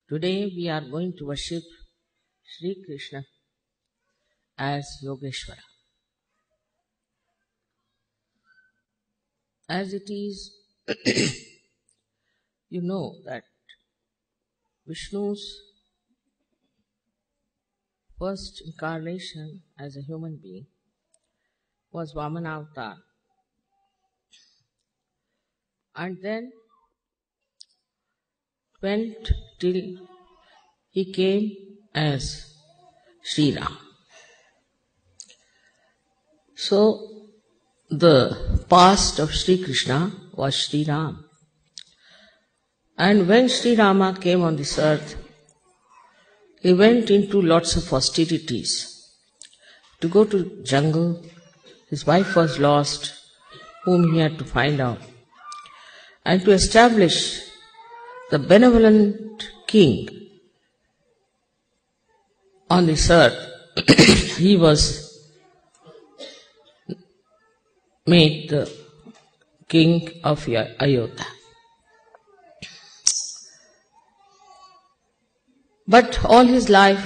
Today we are going to worship Shri Krishna as Yogeshwara. As it is, you know that Vishnu's first incarnation as a human being was Vamana Avatar. And then went till he came as Shri Ram. So the past of Shri Krishna was Shri Ram. And when Shri Rama came on this earth, he went into lots of austerities. To go to jungle, his wife was lost, whom he had to find out. And to establish the benevolent king on this earth, he was made the king of Ayodhya. But all his life,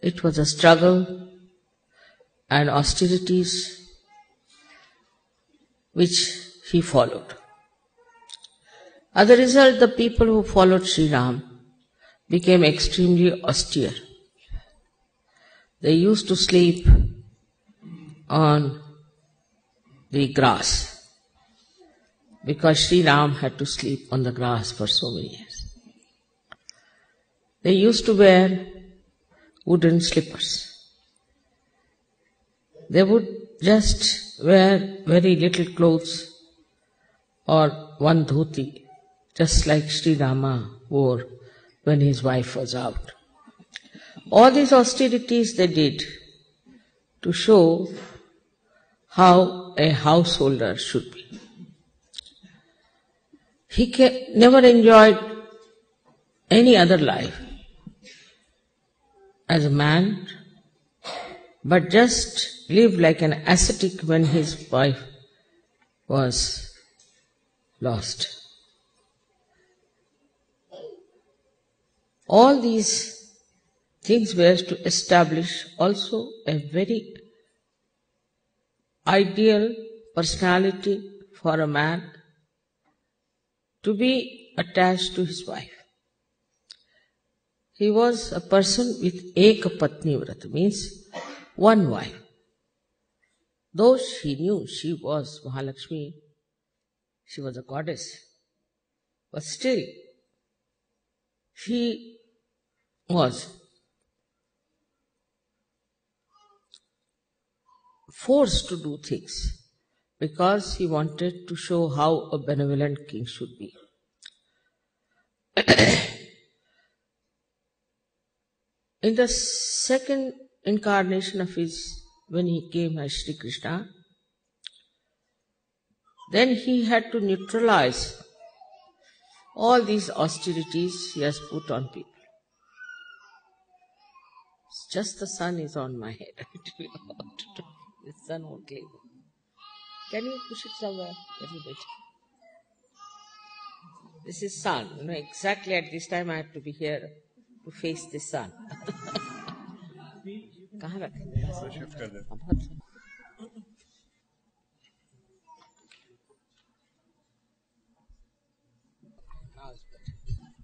it was a struggle and austerities which he followed. As a result, the people who followed Sri Ram became extremely austere. They used to sleep on the grass because Sri Ram had to sleep on the grass for so many years. They used to wear wooden slippers. They would just wear very little clothes or one dhoti, just like Sri Rama wore when his wife was out. All these austerities they did to show how a householder should be. He never enjoyed any other life as a man, but just lived like an ascetic when his wife was lost. All these things were to establish also a very ideal personality for a man to be attached to his wife. He was a person with ekapatni vrata, means one wife. Though she knew she was Mahalakshmi, she was a goddess, but still he was forced to do things because he wanted to show how a benevolent king should be. In the second incarnation of his, when he came as Shri Krishna, then he had to neutralize all these austerities he has put on people. It's just the sun is on my head. I don't know what to do. The sun won't leave. Can you push it somewhere a little bit? This is sun. You know, exactly at this time I have to be here to face the sun. कहाँ रखें?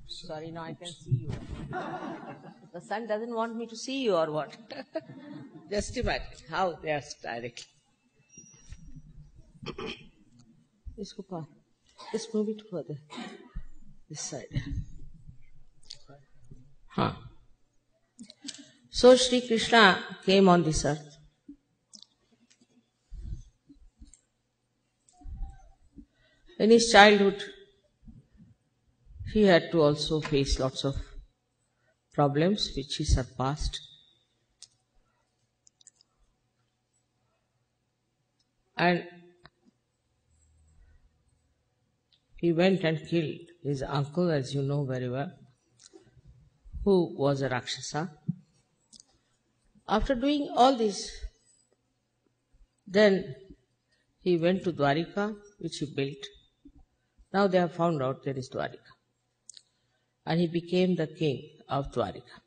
Sorry, now I can see you. The sun doesn't want me to see you or what? Just imagine how they are directly. Just move it further. This side. So Shri Krishna came on this earth. In his childhood, he had to also face lots of problems which he surpassed. And he went and killed his uncle, as you know very well, who was a Rakshasa. After doing all this, then he went to Dwarika, which he built. Now they have found out there is Dwarika. and he became the king of Dwarika.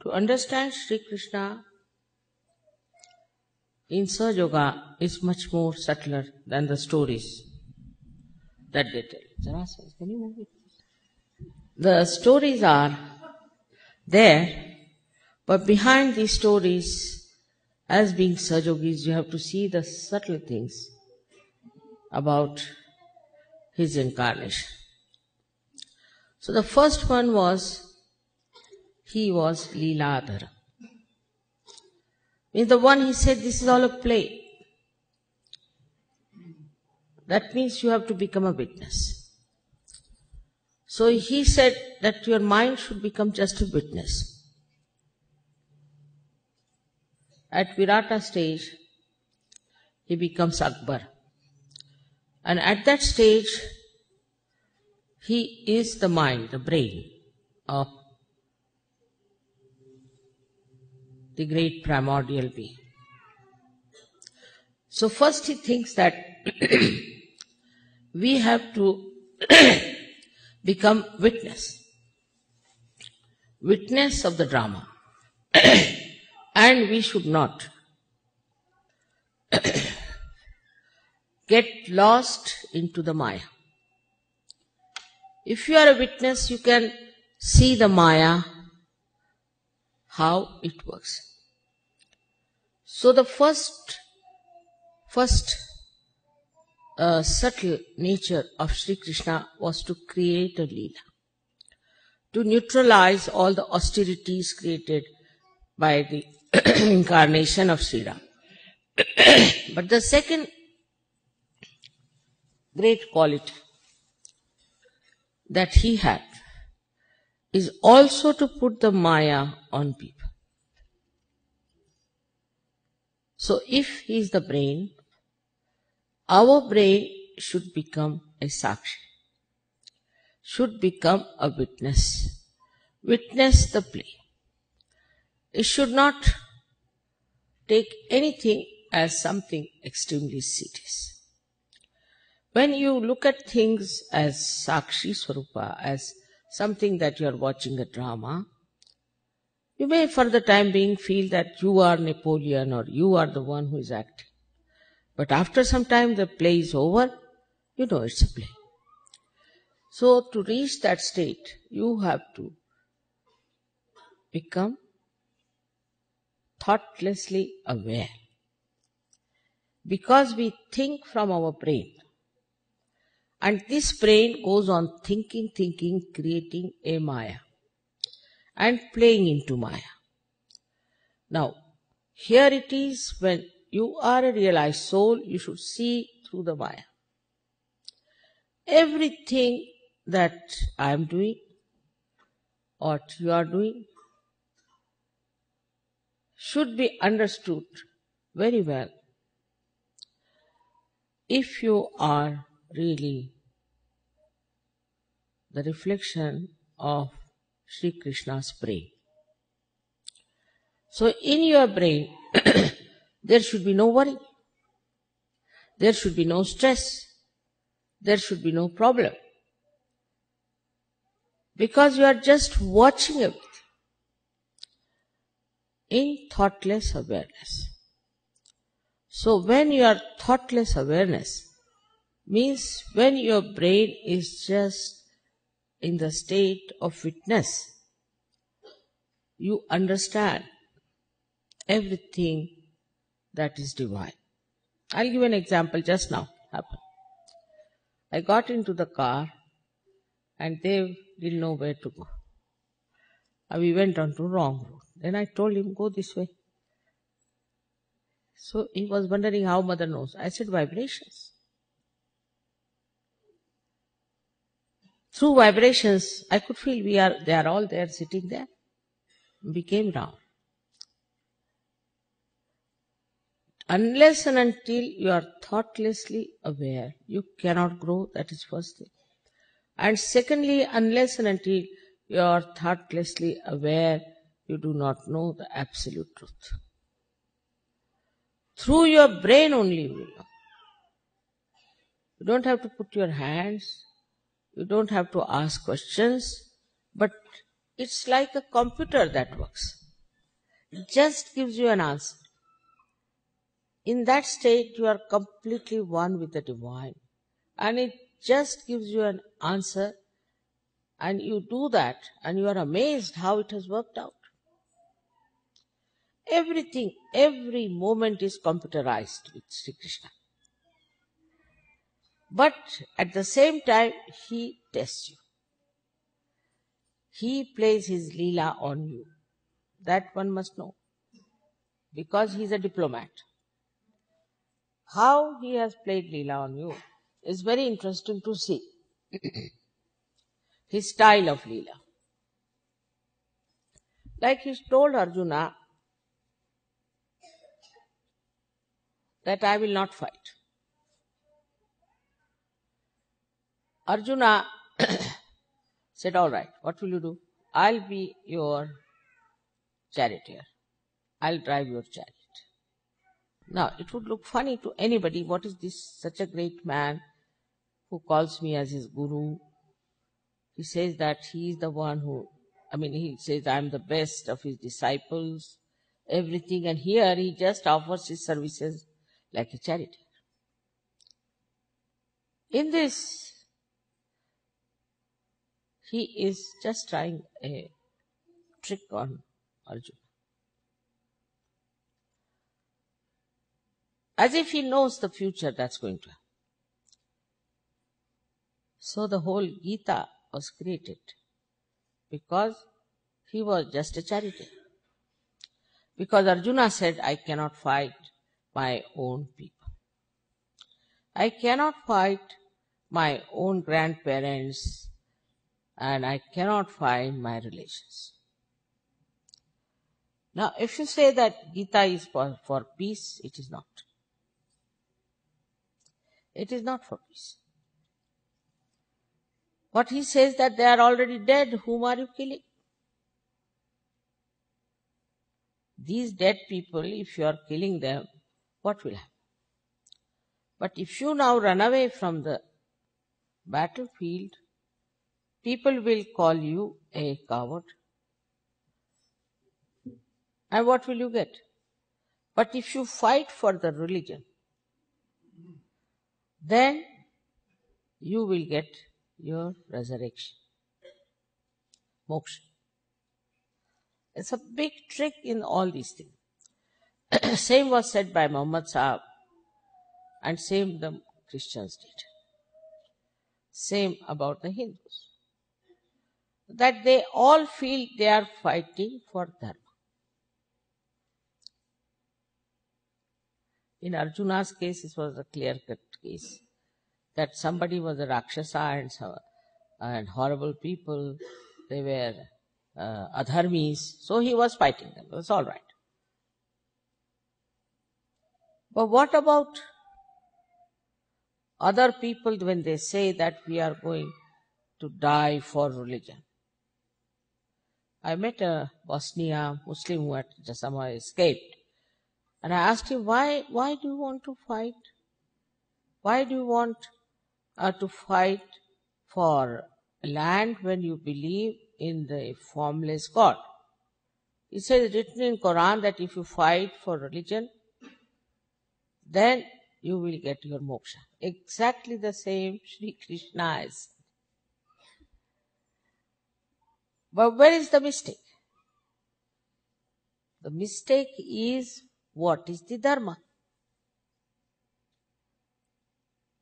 To understand Sri Krishna in Sahaja Yoga is much more subtler than the stories that they tell. Can you move it? The stories are there, but behind these stories, as being Sahajogis, you have to see the subtle things about his incarnation. So the first one was, he was Leeladhara. Means the one he said, this is all a play. That means you have to become a witness. So he said that your mind should become just a witness. At Virata stage, he becomes Akbar. And at that stage, he is the mind, the brain of the great primordial being. So first he thinks that we have to become witness of the drama. And we should not get lost into the Maya. If you are a witness, you can see the Maya, how it works. So the first subtle nature of Sri Krishna was to create a Leela, to neutralize all the austerities created by the incarnation of Shri Ram. But the second great quality that he had is also to put the Maya on people. So if he is the brain, our brain should become a Sakshi, should become a witness the play. It should not take anything as something extremely serious. When you look at things as Sakshi Swarupa, as something that you are watching a drama, you may for the time being feel that you are Napoleon or you are the one who is acting. But after some time the play is over, you know it's a play. So to reach that state, you have to become thoughtlessly aware. Because we think from our brain. And this brain goes on thinking, creating a Maya. And playing into Maya. Now, here it is when you are a realized soul, you should see through the Maya. Everything that I am doing, what you are doing, should be understood very well if you are really the reflection of Sri Krishna's brain. So in your brain, there should be no worry. There should be no stress. There should be no problem. Because you are just watching everything in thoughtless awareness. So when you are thoughtless awareness, means when your brain is just in the state of witness, you understand everything that is divine. I'll give an example just now. Happened. I got into the car and they didn't know where to go. We went on to wrong road. Then I told him, go this way. So he was wondering how mother knows. I said, vibrations. Through vibrations, I could feel they are all there sitting there. We came round. Unless and until you are thoughtlessly aware, you cannot grow. That is first thing. And secondly, unless and until you are thoughtlessly aware, you do not know the absolute truth. Through your brain only you will know. You don't have to put your hands, you don't have to ask questions, but it's like a computer that works. It just gives you an answer. In that state, you are completely one with the divine. And it just gives you an answer, and you do that, and you are amazed how it has worked out. Everything, every moment is computerized with Sri Krishna. But at the same time, he tests you. He plays his Leela on you. That one must know. Because he is a diplomat. How he has played Leela on you is very interesting to see. His style of Leela. Like he told Arjuna that I will not fight. Arjuna said, all right, what will you do? I'll be your charioteer. I'll drive your chariot. Now, it would look funny to anybody. What is this? Such a great man who calls me as his guru. He says that he is the one who, he says I am the best of his disciples, everything. And here he just offers his services like a charioteer. In this, he is just trying a trick on Arjuna. As if he knows the future that's going to happen. So the whole Gita was created because he was just a charioteer. Because Arjuna said, I cannot fight my own people. I cannot fight my own grandparents, and I cannot find my relations. Now, if you say that Gita is for peace, it is not. It is not for peace. What he says that they are already dead, whom are you killing? These dead people, if you are killing them, what will happen? But if you now run away from the battlefield, people will call you a coward. And what will you get? But if you fight for the religion, then you will get your resurrection. Moksha. It's a big trick in all these things. Same was said by Muhammad Sahab, and same the Christians did. Same about the Hindus. That they all feel they are fighting for dharma. In Arjuna's case, it was a clear-cut case. That somebody was a Rakshasa and horrible people. They were adharmis. So he was fighting them. It was all right. But what about other people when they say that we are going to die for religion? I met a Bosnia Muslim who had somehow escaped. And I asked him, why do you want to fight? Why do you want to fight for land when you believe in the formless God? He says, written in Quran that if you fight for religion, then you will get your moksha. Exactly the same Shri Krishna is. But where is the mistake? The mistake is, what is the dharma?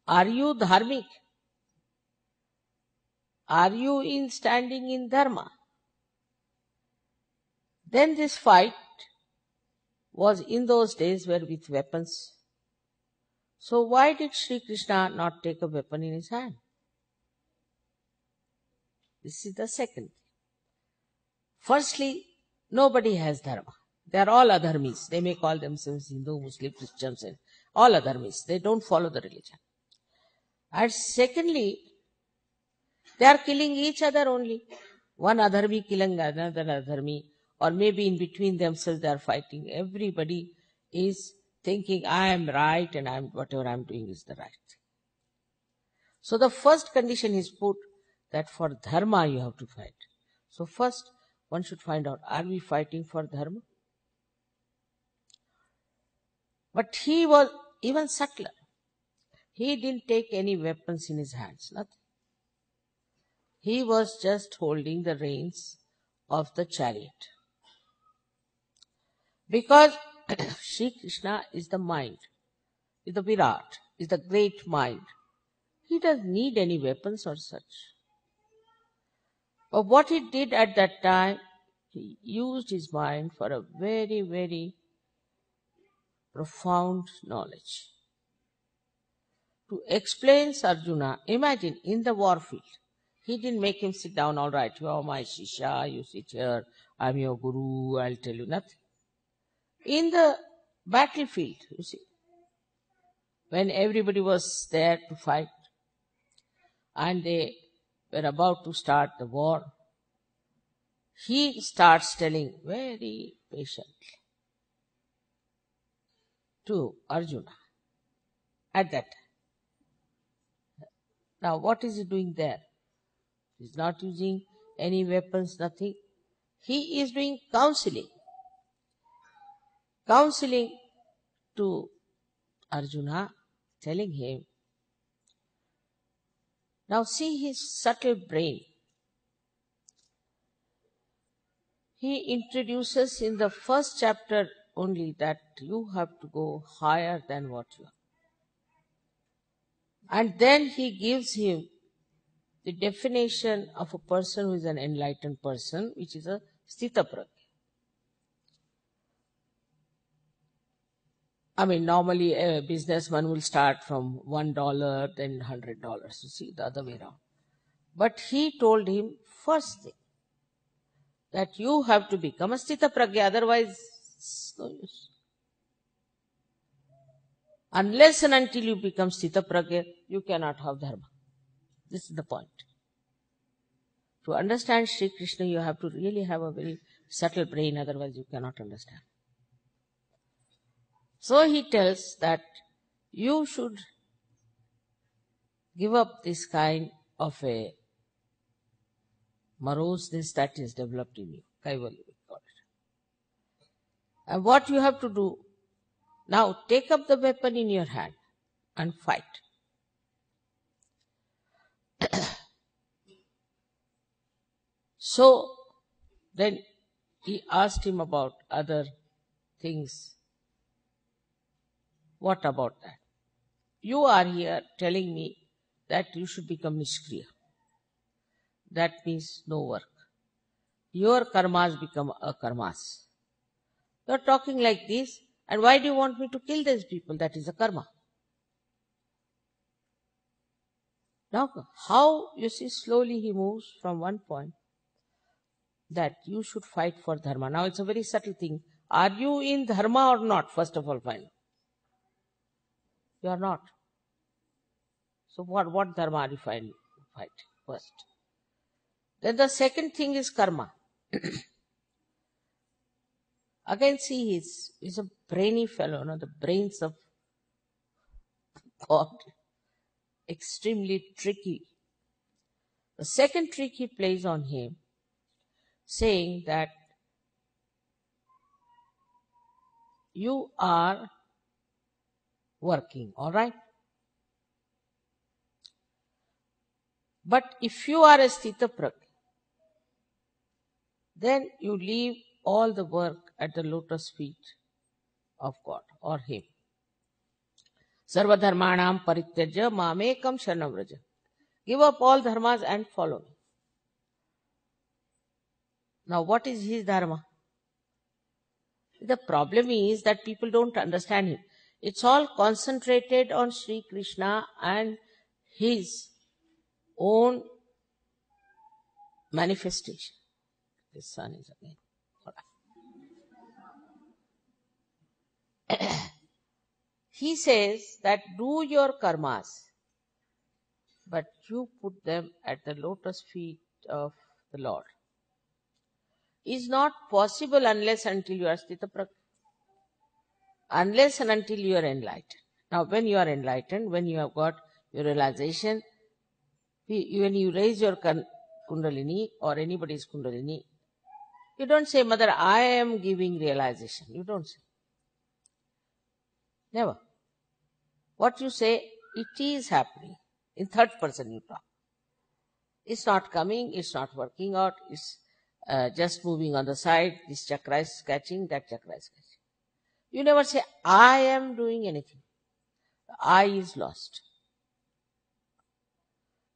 Are you dharmic? Are you standing in dharma? Then this fight was in those days were with weapons. So why did Sri Krishna not take a weapon in his hand? This is the second. Firstly, nobody has dharma. They are all adharmis. They may call themselves Hindu, Muslim, Christians, and all adharmis. They don't follow the religion. And secondly, they are killing each other only. One adharmi killing another adharmi, or maybe in between themselves they are fighting. Everybody is thinking, I am right and whatever I am doing is the right thing. So the first condition is put that for dharma you have to fight. So first one should find out, are we fighting for dharma? But he was even subtler. He didn't take any weapons in his hands, nothing. He was just holding the reins of the chariot. Because Shri Krishna is the mind, is the Virat, is the great mind. He doesn't need any weapons or such. But what he did at that time, he used his mind for a very, very profound knowledge. To explain Arjuna, imagine in the war field, he didn't make him sit down, all right, you are my Shisha, you sit here, I'm your Guru, I'll tell you nothing. In the battlefield, you see, when everybody was there to fight and they were about to start the war, he starts telling very patiently to Arjuna at that time. Now what is he doing there? He's not using any weapons, nothing. He is doing counseling. Counseling to Arjuna, telling him, now see his subtle brain. He introduces in the first chapter only that you have to go higher than what you are. And then he gives him the definition of a person who is an enlightened person, which is a sthita prajna. I mean, normally a businessman will start from $1, then $100. You see, the other way around. But he told him, first thing, that you have to become a sthita prajna, otherwise it's no use. Unless and until you become sthita prajna, you cannot have dharma. This is the point. To understand Shri Krishna, you have to really have a very subtle brain, otherwise you cannot understand. So he tells that you should give up this kind of a moroseness that is developed in you. Kaivalya, we call it. And what you have to do, now take up the weapon in your hand and fight. So then he asked him about other things. What about that? You are here telling me that you should become Nishkriya. That means no work. Your karmas become akarmas. You are talking like this, and why do you want me to kill these people? That is a karma. Now, how, you see, slowly he moves from one point that you should fight for dharma. Now, it's a very subtle thing. Are you in dharma or not? First of all, find out. You are not. So what dharma are you fighting first? Then the second thing is karma. Again, see, he's a brainy fellow, the brains of God. Extremely tricky. The second trick he plays on him, saying that you are working, all right? But if you are a sthita prajna, then you leave all the work at the lotus feet of God or Him. Sarva dharmanam parityajya mamekam sharanam vraja. Give up all dharmas and follow me. Now what is his dharma? The problem is that people don't understand him. It's all concentrated on Sri Krishna and his own manifestation. This sun is again. He says that do your karmas, but you put them at the lotus feet of the Lord. Is not possible unless until you are sthita prajna. Unless and until you are enlightened. Now when you are enlightened, when you have got your realization, When you raise your kundalini or anybody's kundalini, you don't say, Mother, I am giving realization. You don't say. Never. What you say, it is happening. In third person you talk. It's not coming, it's not working out, it's just moving on the side. This chakra is catching, that chakra is catching. You never say, I am doing anything. The I is lost.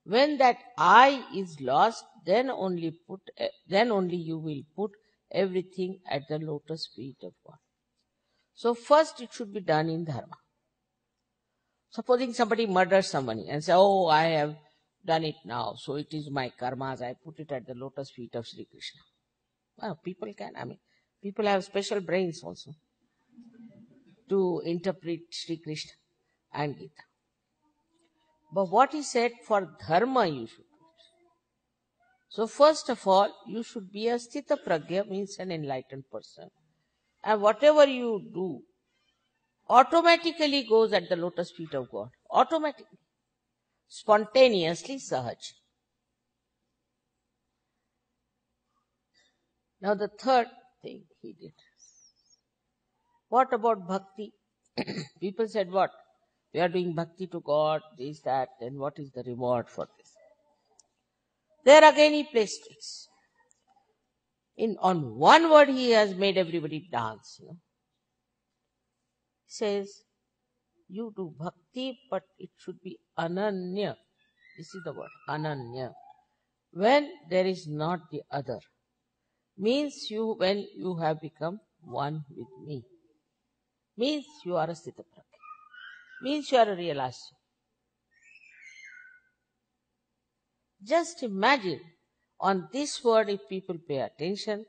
When that I is lost, then only you will put everything at the lotus feet of God. So first it should be done in dharma. Supposing somebody murders somebody and say, oh, I have done it now, so it is my karmas, I put it at the lotus feet of Shri Krishna. Well, people have special brains also to interpret Shri Krishna and Gita. But what is said for dharma you should do. So first of all, you should be a sthita pragya, means an enlightened person. And whatever you do automatically goes at the lotus feet of God. Automatically. Spontaneously, sahaj. Now the third thing he did. What about bhakti? People said, what? We are doing bhakti to God, this, that, then what is the reward for this? There again he placed it. On one word he has made everybody dance. He says, you do bhakti, but it should be ananya. This is the word, ananya. When there is not the other. Means when you have become one with me. Means you are a sthita pragya. Means you are a realized soul. Just imagine, on this word, if people pay attention,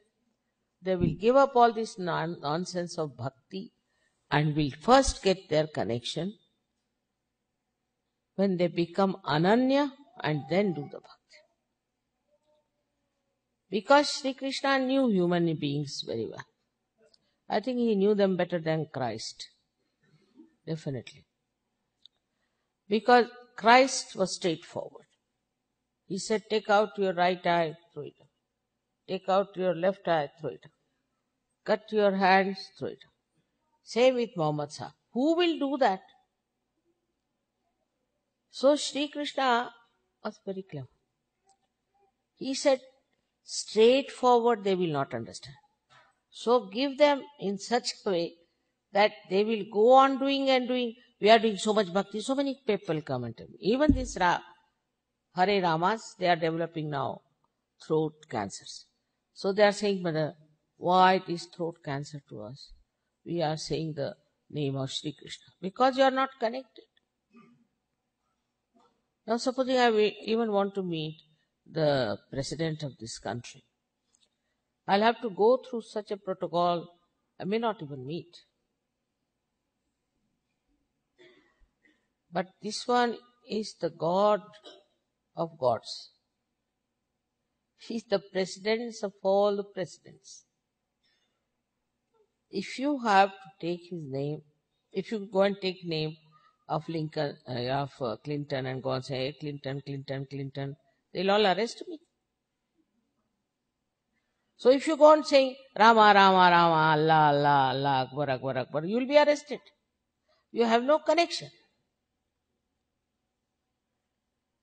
they will give up all this nonsense of bhakti and will first get their connection when they become ananya and then do the bhakti. Because Sri Krishna knew human beings very well. I think he knew them better than Christ. Definitely. Because Christ was straightforward. He said, take out your right eye, throw it up. Take out your left eye, throw it up. Cut your hands, throw it up. Same with Muhammad Sahib. Who will do that? So Sri Krishna was very clever. He said, straightforward they will not understand. So give them in such a way that they will go on doing and doing. We are doing so much bhakti. So many people come and tell me. Even this Hare Ramas, they are developing now throat cancers. So they are saying, Mother, why it is throat cancer to us? We are saying the name of Shri Krishna. Because you are not connected. Now supposing I even want to meet the president of this country. I'll have to go through such a protocol. I may not even meet. But this one is the God of gods. He's the president of all the presidents. If you have to take his name, if you go and take name of Clinton and go and say, hey, Clinton, they'll all arrest me. So if you go on saying Rama, Allah, Akbar, you will be arrested. You have no connection.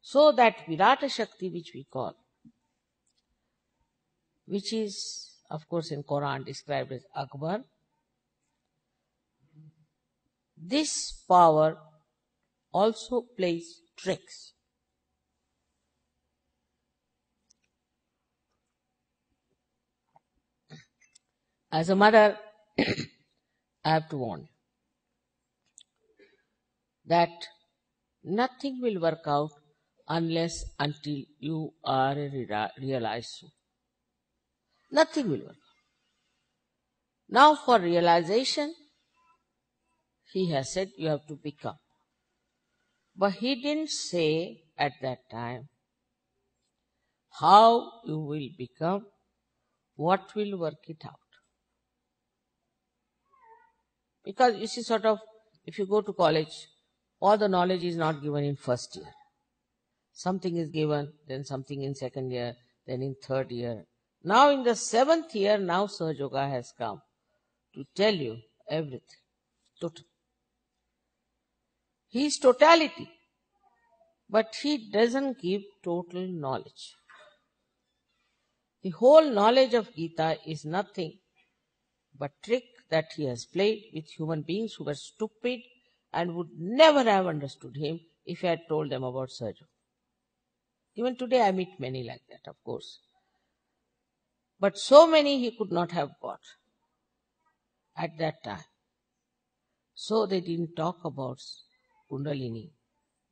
So that Virata Shakti which we call, which is of course in Quran described as Akbar, this power also plays tricks. As a mother, I have to warn you that nothing will work out unless until you are a realized soul. Nothing will work out. Now for realization, he has said you have to become. But he didn't say at that time how you will become, what will work it out. Because you see, sort of, if you go to college, all the knowledge is not given in first year. Something is given, then something in second year, then in third year. Now in the seventh year, now Sahaja Yoga has come to tell you everything. Total. He is totality, but he doesn't give total knowledge. The whole knowledge of Gita is nothing but trick that he has played with human beings who were stupid and would never have understood him if he had told them about Sahaja. Even today I meet many like that, of course. But so many he could not have got at that time. So they didn't talk about Kundalini.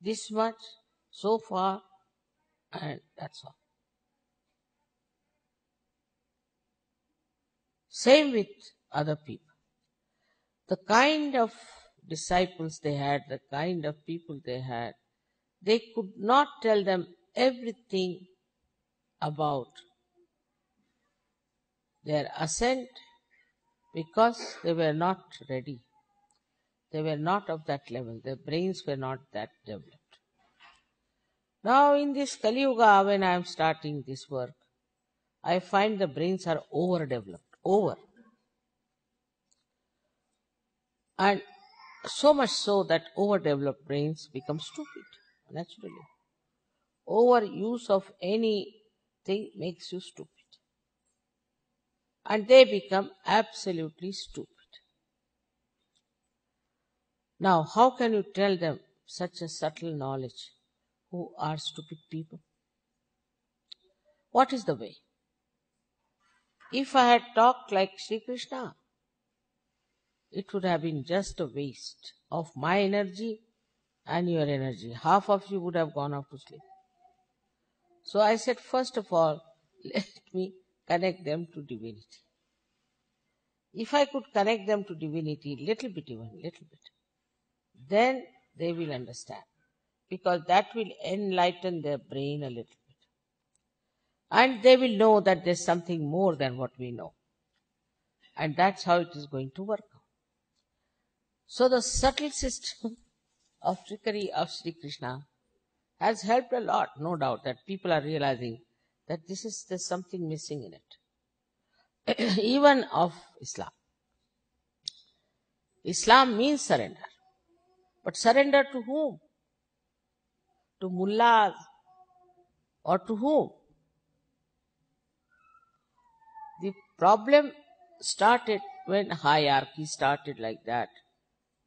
This much, so far, and that's all. Same with other people. The kind of disciples they had, the kind of people they had, they could not tell them everything about their ascent because they were not ready. They were not of that level. Their brains were not that developed. Now in this Kali Yuga, when I am starting this work, I find the brains are overdeveloped. And so much so that overdeveloped brains become stupid, naturally. Overuse of anything makes you stupid. And they become absolutely stupid. Now, how can you tell them such a subtle knowledge who are stupid people? What is the way? If I had talked like Shri Krishna, it would have been just a waste of my energy and your energy. Half of you would have gone off to sleep. So I said, first of all, let me connect them to divinity. If I could connect them to divinity, little bit, then they will understand. Because that will enlighten their brain a little bit. And they will know that there's something more than what we know. And that's how it is going to work out. So the subtle system of trickery of Sri Krishna has helped a lot, no doubt, that people are realizing that there's something missing in it. Even of Islam. Islam means surrender. But surrender to whom? To mullahs or to whom? The problem started when hierarchy started like that.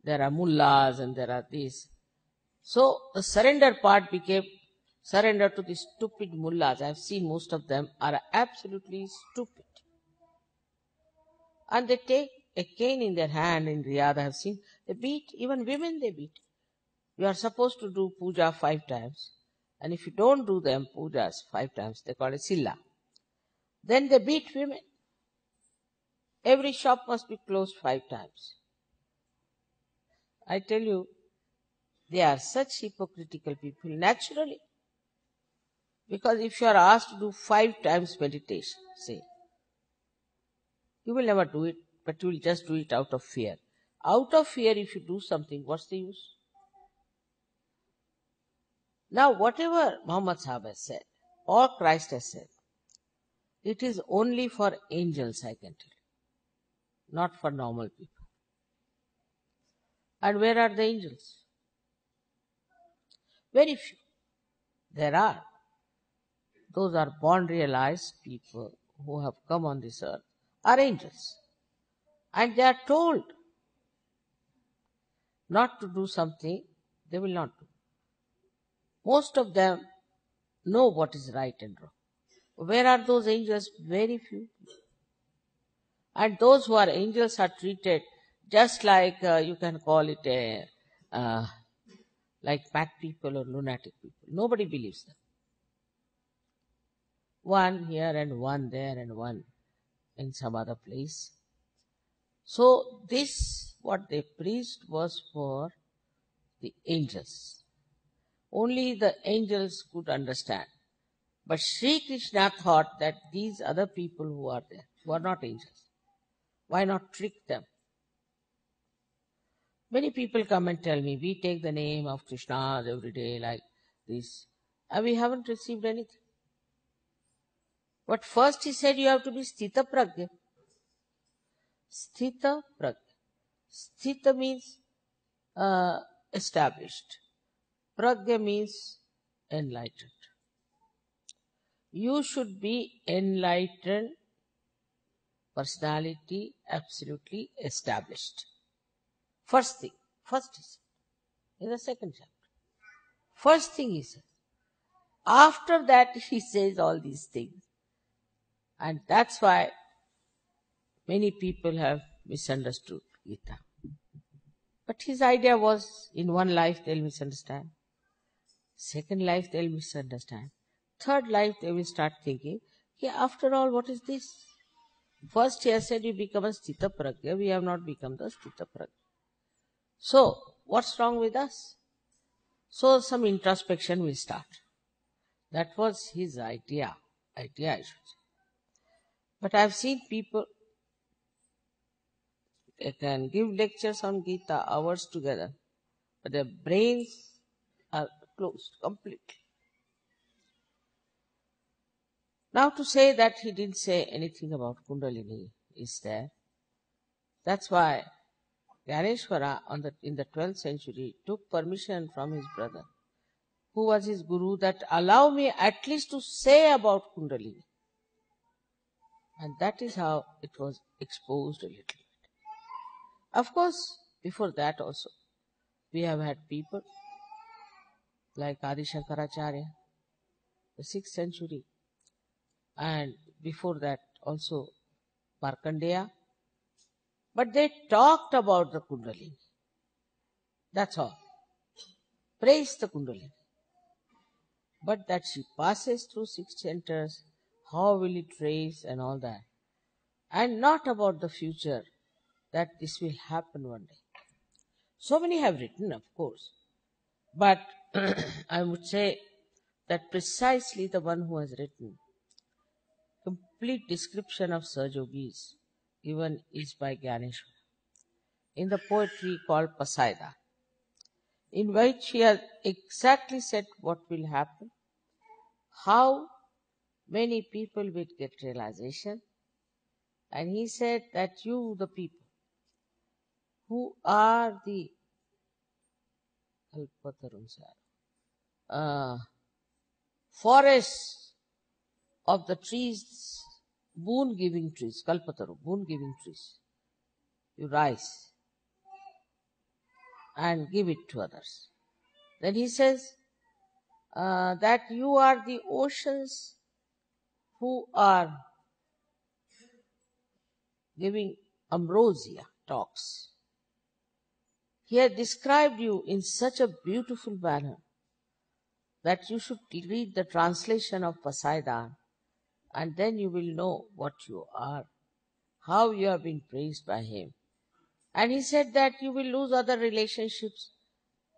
There are mullahs and there are these. So the surrender part became surrender to the stupid mullahs. I have seen most of them are absolutely stupid. And they take a cane in their hand in Riyadh. I have seen, they beat, even women they beat. You are supposed to do puja 5 times. And if you don't do them pujas 5 times, they call it silla. Then they beat women. Every shop must be closed 5 times. I tell you, they are such hypocritical people naturally. Because if you are asked to do 5 times meditation, say, you will never do it, but you will just do it out of fear. Out of fear, if you do something, what's the use? Now, whatever Muhammad Sahib has said, or Christ has said, it is only for angels, I can tell you, not for normal people. And where are the angels? Very few. There are. Those are born realized people who have come on this earth are angels. And they are told not to do something, they will not do. Most of them know what is right and wrong. Where are those angels? Very few. And those who are angels are treated just like you can call it like mad people or lunatic people. Nobody believes them. One here and one there and one in some other place. So this, what they preached was for the angels. Only the angels could understand. But Sri Krishna thought that these other people who are there, who are not angels, why not trick them? Many people come and tell me, we take the name of Krishna every day like this. and we haven't received anything. But first he said you have to be sthita pragya. Sthita pragya. Sthita means established. Pragya means enlightened. You should be enlightened personality, absolutely established. First thing. First he said. In the second chapter. First thing he says. After that he says all these things. And that's why many people have misunderstood Gita. But his idea was, in one life they'll misunderstand. Second life they'll misunderstand. Third life they will start thinking, after all, what is this? First he has said you become a sthita pragya. We have not become the sthita pragya. So, what's wrong with us? So some introspection will start. That was his idea. I should say. But I've seen people, they can give lectures on Gita hours together, but their brains are closed completely. Now to say that he didn't say anything about Kundalini is there. That's why Yogeshwara in the 12th century took permission from his brother, who was his guru, that allow me at least to say about Kundalini. And that is how it was exposed a little bit. Of course, before that also, we have had people like Adi Shankaracharya, the 6th century, and before that also Markandeya. But they talked about the Kundalini. That's all. Praise the Kundalini. But that she passes through 6 centers, how will it raise and all that. And not about the future, that this will happen one day. So many have written, of course. But I would say that precisely the one who has written complete description of Sahaja-yogis given is by Yogeshwara in the poetry called Pasaida, in which he has exactly said what will happen, how many people will get realization. And he said that you, the people, who are the forests of the trees, boon-giving trees, kalpataru, boon-giving trees, you rise and give it to others. Then he says that you are the oceans who are giving ambrosia talks. He had described you in such a beautiful manner that you should read the translation of Pasaidan, and then you will know what you are, how you have been praised by him. And he said that you will lose other relationships,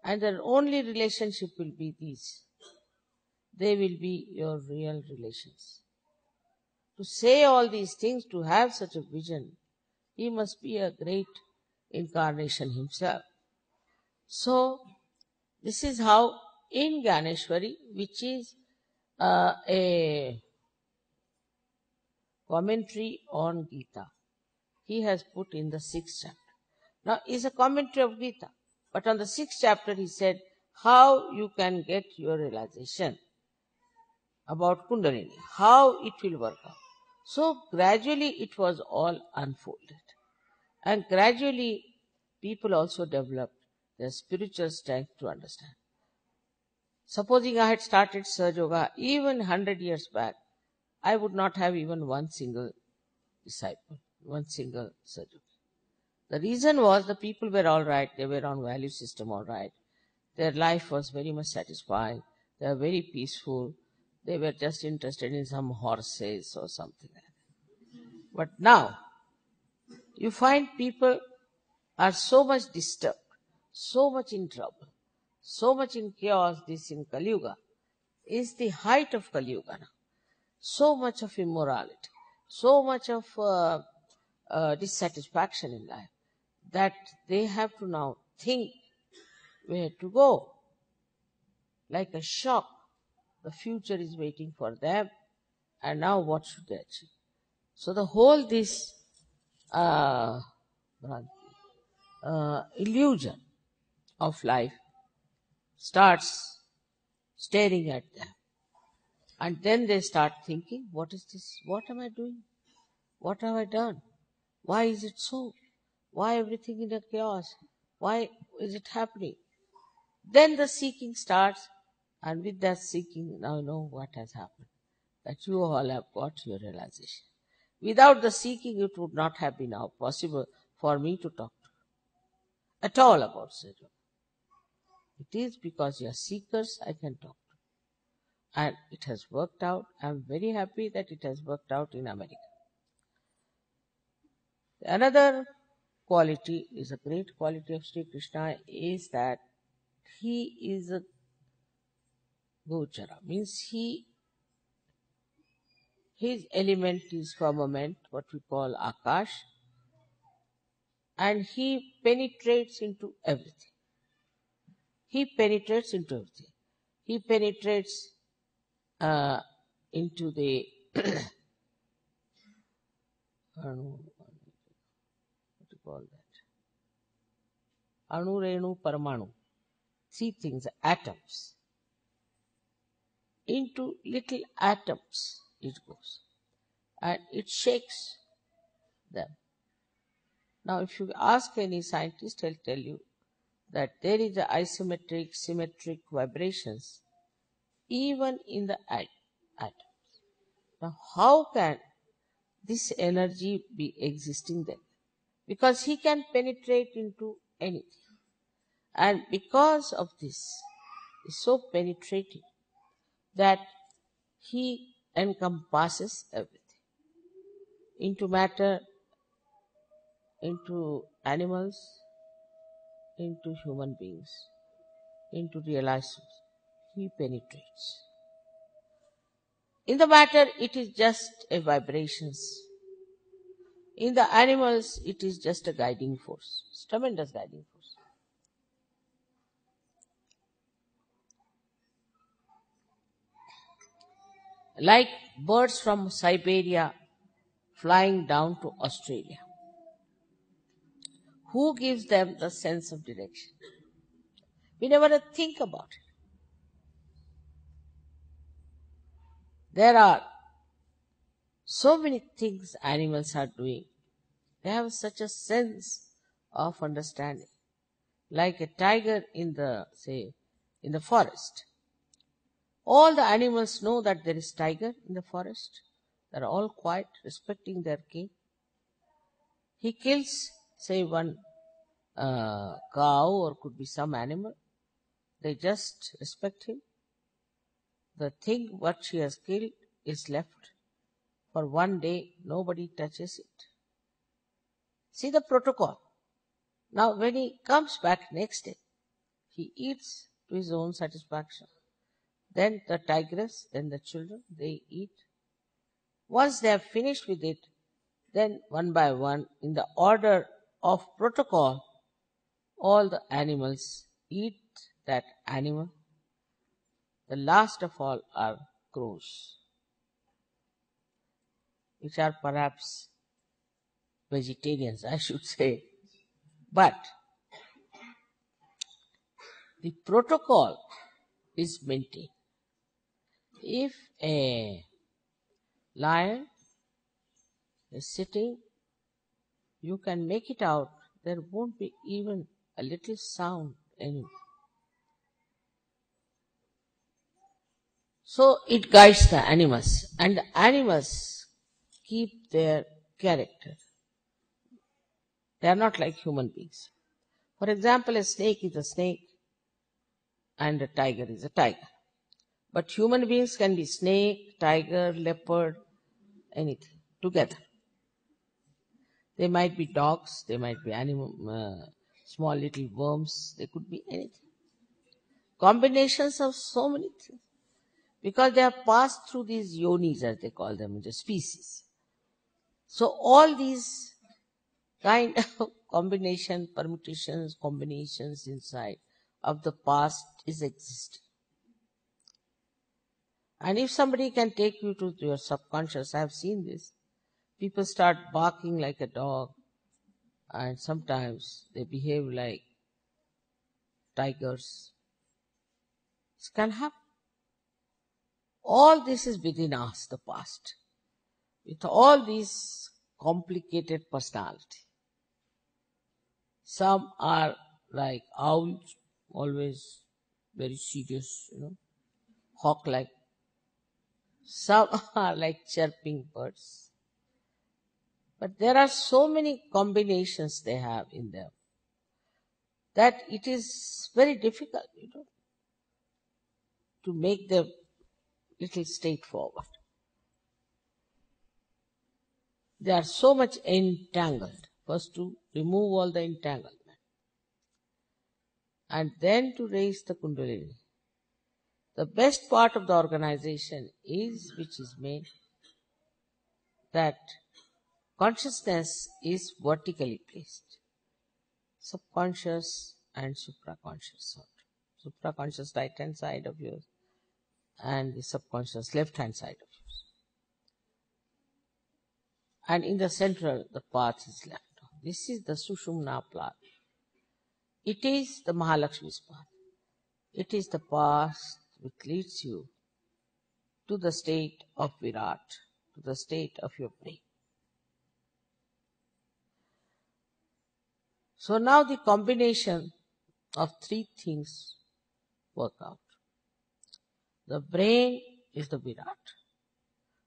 and the only relationship will be these. They will be your real relations. To say all these things, to have such a vision, he must be a great incarnation himself. So, this is how in Gyaneshwari, which is a commentary on Gita, he has put in the 6th chapter. Now, it's a commentary of Gita, but on the 6th chapter he said how you can get your realization about Kundalini, how it will work out. So, gradually it was all unfolded. And gradually people also developed their spiritual strength to understand. Supposing I had started Sahaja Yoga even 100 years back, I would not have even one single disciple, one single Sahaja Yoga. The reason was the people were all right, they were on value system all right. Their life was very much satisfying, they were very peaceful, they were just interested in some horses or something like that. But now, you find people are so much disturbed, so much in trouble, so much in chaos. This in Kali Yuga is the height of Kali Yuga now. So much of immorality, so much of dissatisfaction in life, that they have to now think where to go, like a shock. the future is waiting for them, and now what should they achieve? So the whole this illusion of life starts staring at them. And then they start thinking, what is this? What am I doing? What have I done? Why is it so? Why everything in a chaos? Why is it happening? Then the seeking starts, and with that seeking, now you know what has happened. That you all have got your realization. Without the seeking, it would not have been now possible for me to talk to you at all about Sajjana. It is because you are seekers I can talk to you. And it has worked out. I am very happy that it has worked out in America. Another quality is a great quality of Sri Krishna is that he is a Gochara, means his element is firmament, what we call Akash, and he penetrates into everything. He penetrates into everything. He penetrates into the what do you call that? Anu, Renu, Paramanu. 3 things, atoms. Into little atoms it goes. And it shakes them. Now if you ask any scientist, he'll tell you that there is the isometric, symmetric vibrations even in the atoms. Now how can this energy be existing there? Because he can penetrate into anything. And because of this, is so penetrating that he encompasses everything. Into matter, into animals, into human beings, into realized souls. He penetrates. In the matter, it is just a vibrations. In the animals, it is just a guiding force. It's tremendous guiding force. Like birds from Siberia flying down to Australia. Who gives them the sense of direction? We never think about it. There are so many things animals are doing. They have such a sense of understanding. Like a tiger in the forest. All the animals know that there is tiger in the forest. They are all quiet, respecting their king. He kills, say, one cow or could be some animal. They just respect him. The thing what she has killed is left for one day. Nobody touches it. See the protocol. Now when he comes back next day, he eats to his own satisfaction. Then the tigress, then the children, they eat. Once they have finished with it, then one by one, in the order of protocol, all the animals eat that animal. The last of all are crows, which are perhaps vegetarians, I should say. But the protocol is maintained. If a lion is sitting, you can make it out, there won't be even a little sound anymore. So it guides the animals, and the animals keep their character. They are not like human beings. For example, a snake is a snake and a tiger is a tiger. But human beings can be snake, tiger, leopard, anything together. They might be dogs, they might be small little worms, they could be anything. Combinations of so many things. Because they have passed through these yonis, as they call them, the species. So all these kind of permutations, combinations inside of the past is existing. And if somebody can take you to your subconscious, I have seen this. People start barking like a dog, and sometimes they behave like tigers. This can happen. All this is within us, the past, with all these complicated personality. Some are like owls, always very serious, hawk-like. Some are like chirping birds. But there are so many combinations they have in them that it is very difficult, to make them little straightforward. They are so much entangled. First to remove all the entanglement and then to raise the Kundalini. The best part of the organization is, which is made, that consciousness is vertically placed. Subconscious and supraconscious. Supraconscious right hand side of yours and the subconscious left hand side of yours. And in the central, the path is left. This is the Sushumna path. It is the Mahalakshmi's path. It is the path which leads you to the state of Virat, to the state of your brain. So now the combination of three things work out. The brain is the Virat,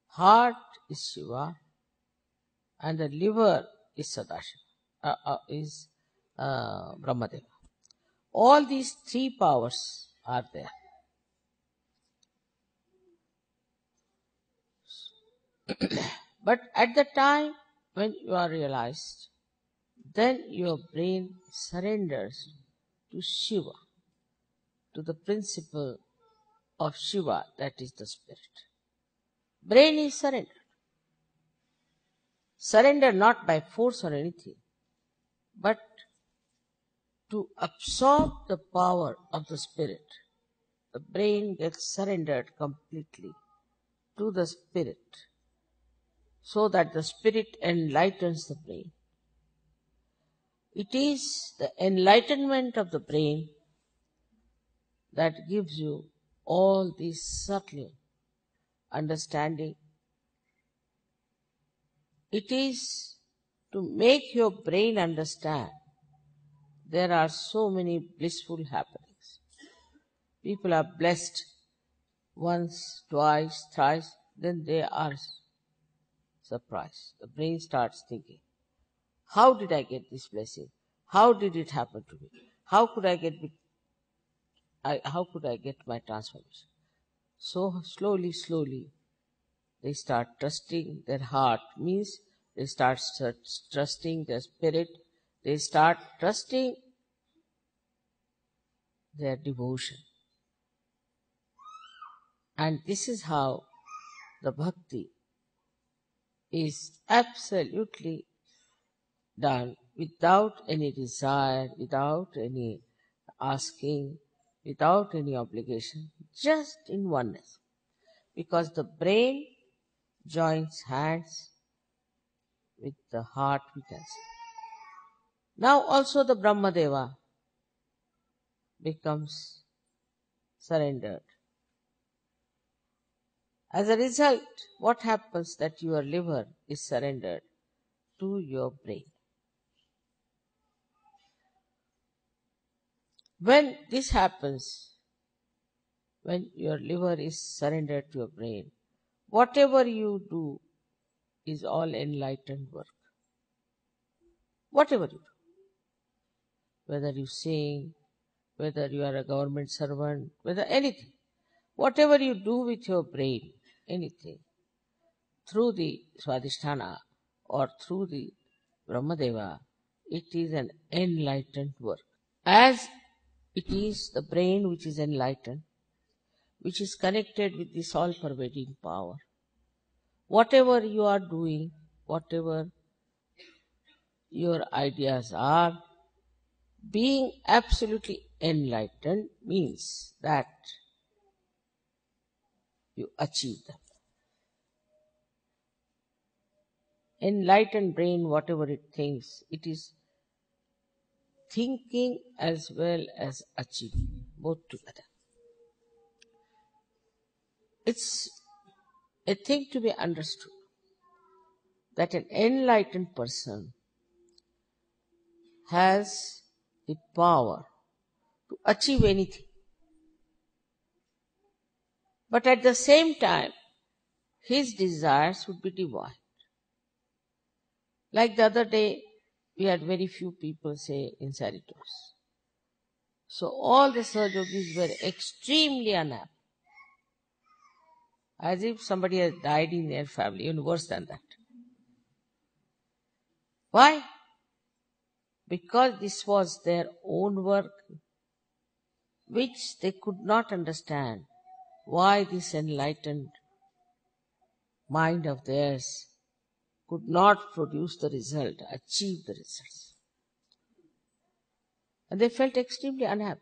heart is Shiva, and the liver is Sadashiva, is Brahmadeva. All these three powers are there. But at the time when you are realized, then your brain surrenders to Shiva, to the principle of Shiva, that is the spirit. Brain is surrendered. Surrender not by force or anything, but to absorb the power of the spirit. The brain gets surrendered completely to the spirit, so that the spirit enlightens the brain. It is the enlightenment of the brain that gives you all this subtle understanding. It is to make your brain understand there are so many blissful happenings. People are blessed once, twice, thrice, then they are surprised. The brain starts thinking, how did I get this blessing? How did it happen to me? How could I get my transformation? So slowly, they start trusting their heart, means they start trusting their spirit, they start trusting their devotion. And this is how the bhakti is absolutely done without any desire, without any asking, without any obligation, just in oneness. Because the brain joins hands with the heart, we can say. Now also the Brahmadeva becomes surrendered. As a result, what happens that your liver is surrendered to your brain. When this happens, when your liver is surrendered to your brain, whatever you do is all enlightened work. Whatever you do, whether you sing, whether you are a government servant, whether anything, whatever you do with your brain, anything, through the Swadhisthana or through the Brahmadeva, it is an enlightened work. As it is the brain which is enlightened, which is connected with this all-pervading power. Whatever you are doing, whatever your ideas are, being absolutely enlightened means that you achieve them. Enlightened brain, whatever it thinks, it is thinking as well as achieving, both together. It's a thing to be understood that an enlightened person has the power to achieve anything. But at the same time, his desires would be divine. Like the other day, we had very few people say in Saritos. So all the Sahajogis were extremely unhappy. As if somebody had died in their family, even worse than that. Why? Because this was their own work, which they could not understand why this enlightened mind of theirs could not produce the result, achieve the results. And they felt extremely unhappy.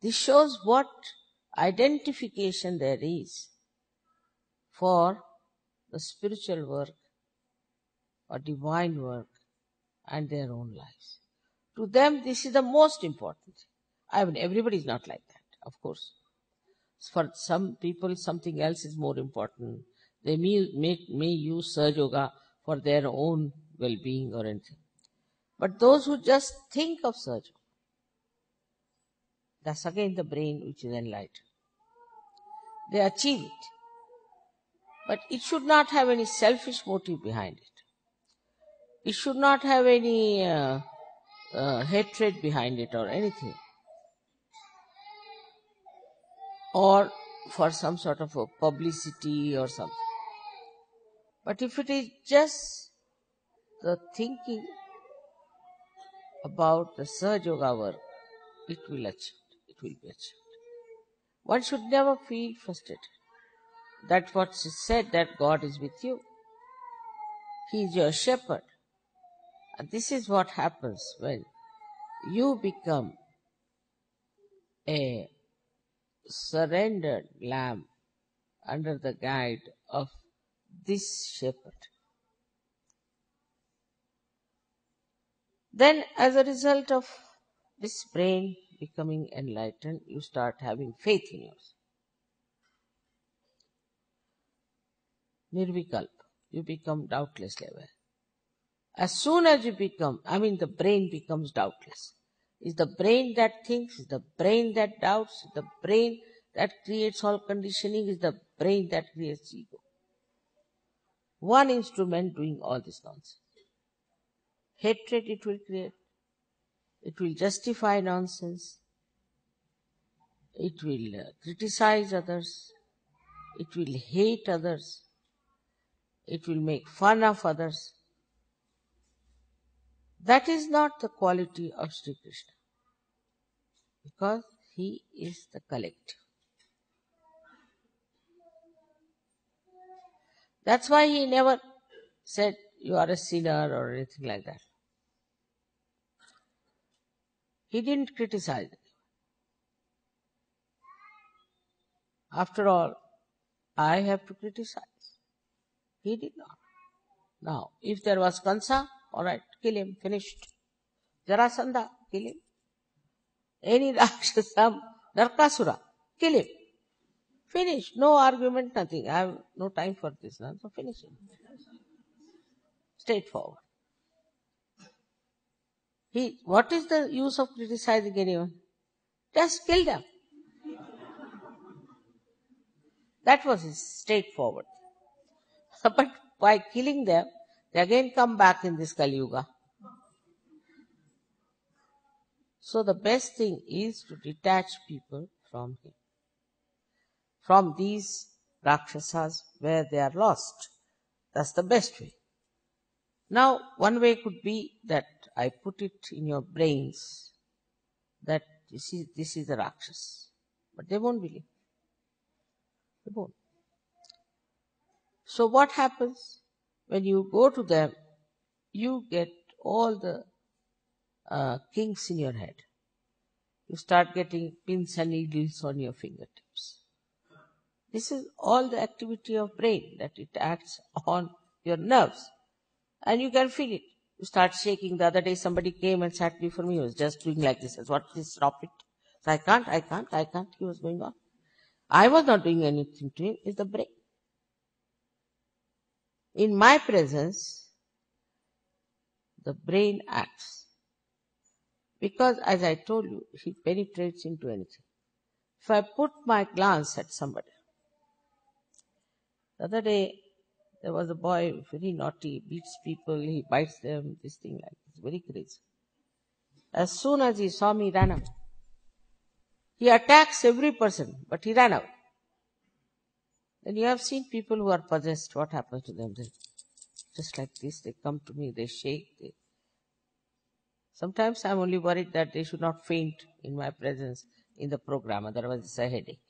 This shows what identification there is for the spiritual work or divine work and their own lives. To them, this is the most important. I mean, everybody is not like that, of course. For some people, something else is more important. They may use Sahaja Yoga for their own well-being or anything. But those who just think of Sahaja Yoga, that's again the brain which is enlightened. They achieve it. But it should not have any selfish motive behind it. It should not have any hatred behind it or anything. Or for some sort of a publicity or something. But if it is just the thinking about the Sahaja Yoga work, it will achieve. It will be achieved. One should never feel frustrated. That's what is said, that God is with you. He is your shepherd. And this is what happens when you become a surrendered lamb under the guide of this shepherd. Then, as a result of this brain becoming enlightened, you start having faith in yourself. Nirvikalpa, you become doubtlessly aware. As soon as you become, the brain becomes doubtless. It's the brain that thinks, it's the brain that doubts, it's the brain that creates all conditioning, it's the brain that creates ego. One instrument doing all this nonsense. Hatred it will create. It will justify nonsense. It will criticize others. It will hate others. It will make fun of others. That is not the quality of Sri Krishna, because he is the collective. That's why he never said you are a sinner or anything like that. He didn't criticize it. After all, I have to criticize. He did not. Now, if there was Kansa, all right, kill him, finished. Jarasandha, kill him. Any Rakshasa, Narkasura, kill him. Finish. No argument, nothing. I have no time for this now, so finish it. Straightforward. What is the use of criticizing anyone? Just kill them. That was his straightforward. But by killing them, they again come back in this Kali Yuga. So the best thing is to detach people from him, from these Rakshasas where they are lost. That's the best way. Now, one way could be that I put it in your brains that you see, this is the Rakshas. But they won't believe. They won't. So what happens? When you go to them, you get all the kinks in your head. You start getting pins and needles on your fingertips. This is all the activity of brain, that it acts on your nerves. And you can feel it. You start shaking. The other day somebody came and sat before me. He was just doing like this. I said, what is, stop it. So I can't. He was going on. I was not doing anything to him. It's the brain. In my presence, the brain acts. Because as I told you, he penetrates into anything. If I put my glance at somebody, the other day there was a boy, very naughty, beats people, he bites them, this thing like this, very crazy. As soon as he saw me, he ran away. He attacks every person, but he ran away. Then you have seen people who are possessed, what happens to them? They, just like this, they come to me, they shake. Sometimes I'm only worried that they should not faint in my presence in the program, otherwise it's a headache.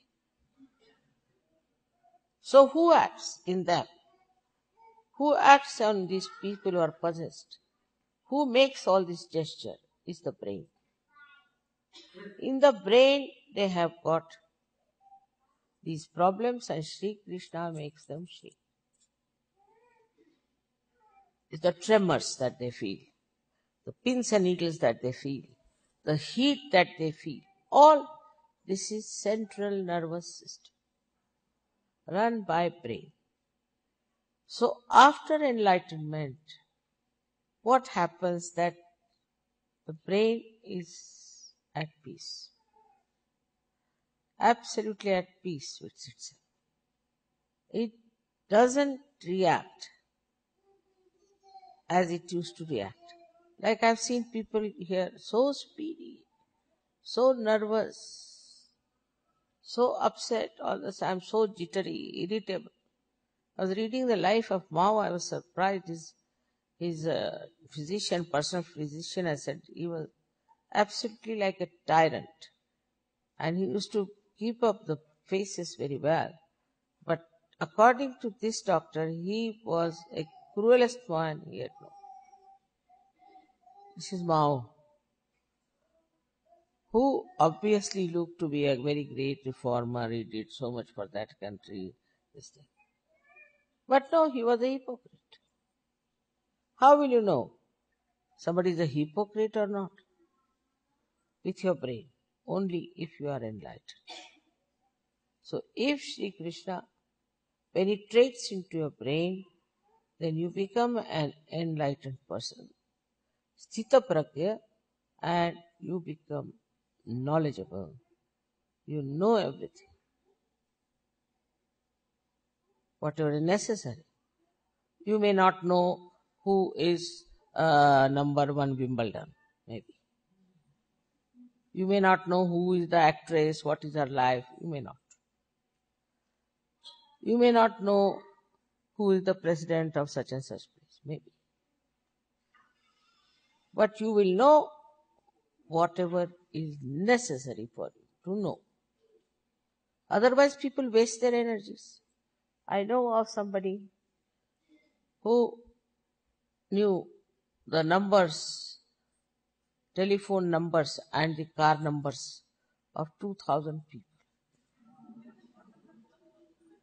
So who acts in them? Who acts on these people who are possessed? Who makes all this gesture? Is the brain. In the brain, they have got these problems and Shri Krishna makes them shake. It's the tremors that they feel, the pins and needles that they feel, the heat that they feel. All this is central nervous system run by brain. So after enlightenment, what happens that the brain is at peace, absolutely at peace with itself. It doesn't react as it used to react. Like I've seen people here so speedy, so nervous, so upset all the time, so jittery, irritable. I was reading the life of Mao. I was surprised. His physician, personal physician, I said he was absolutely like a tyrant. And he used to keep up the faces very well. But according to this doctor, he was a cruelest man he had known. This is Mao, who obviously looked to be a very great reformer. He did so much for that country, this thing. But no, he was a hypocrite. How will you know somebody is a hypocrite or not? With your brain, only if you are enlightened. So if Shri Krishna penetrates into your brain, then you become an enlightened person, sthita pragya, and you become knowledgeable. You know everything, whatever is necessary. You may not know who is number one Wimbledon, maybe. You may not know who is the actress, what is her life, you may not. You may not know who is the president of such and such place, maybe. But you will know whatever is necessary for you to know. Otherwise, people waste their energies. I know of somebody who knew the numbers, telephone numbers and the car numbers of 2,000 people.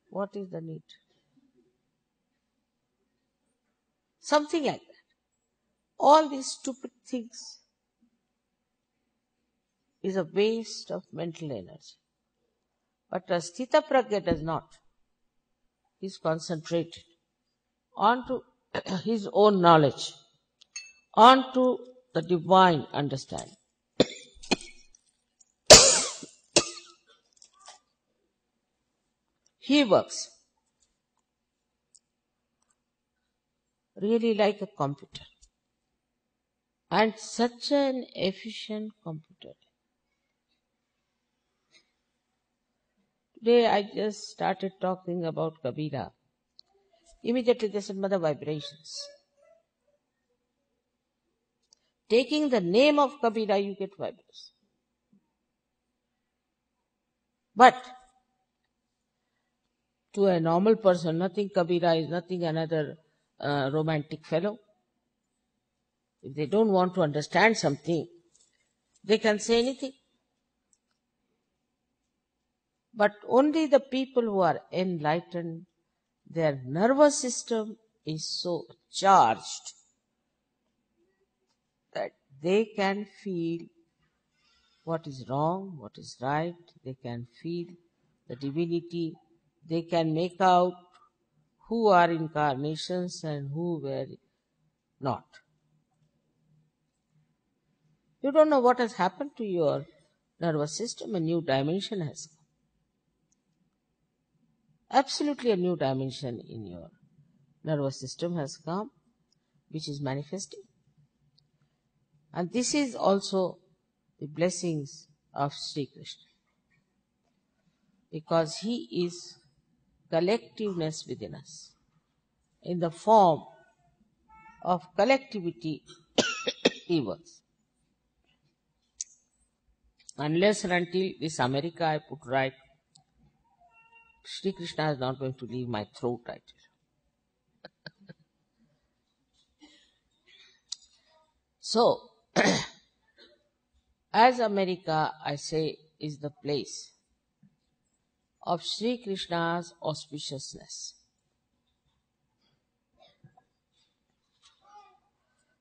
What is the need? Something like that. All these stupid things is a waste of mental energy. But a sthita pragya does not. He is concentrated onto his own knowledge, onto the divine understanding. He works really like a computer, and such an efficient computer. Today I just started talking about Kabira. Immediately there's some other vibrations. Taking the name of Kabira, you get vibrations. But to a normal person, nothing Kabira is nothing another romantic fellow. If they don't want to understand something, they can say anything. But only the people who are enlightened, their nervous system is so charged that they can feel what is wrong, what is right, they can feel the divinity, they can make out who are incarnations and who were not. You don't know what has happened to your nervous system. A new dimension has come. Absolutely a new dimension in your nervous system has come, which is manifesting. And this is also the blessings of Sri Krishna, because he is collectiveness within us. In the form of collectivity, he works. Unless and until this America I put right, Shri Krishna is not going to leave my throat, I tell you. So, as America, I say, is the place of Shri Krishna's auspiciousness,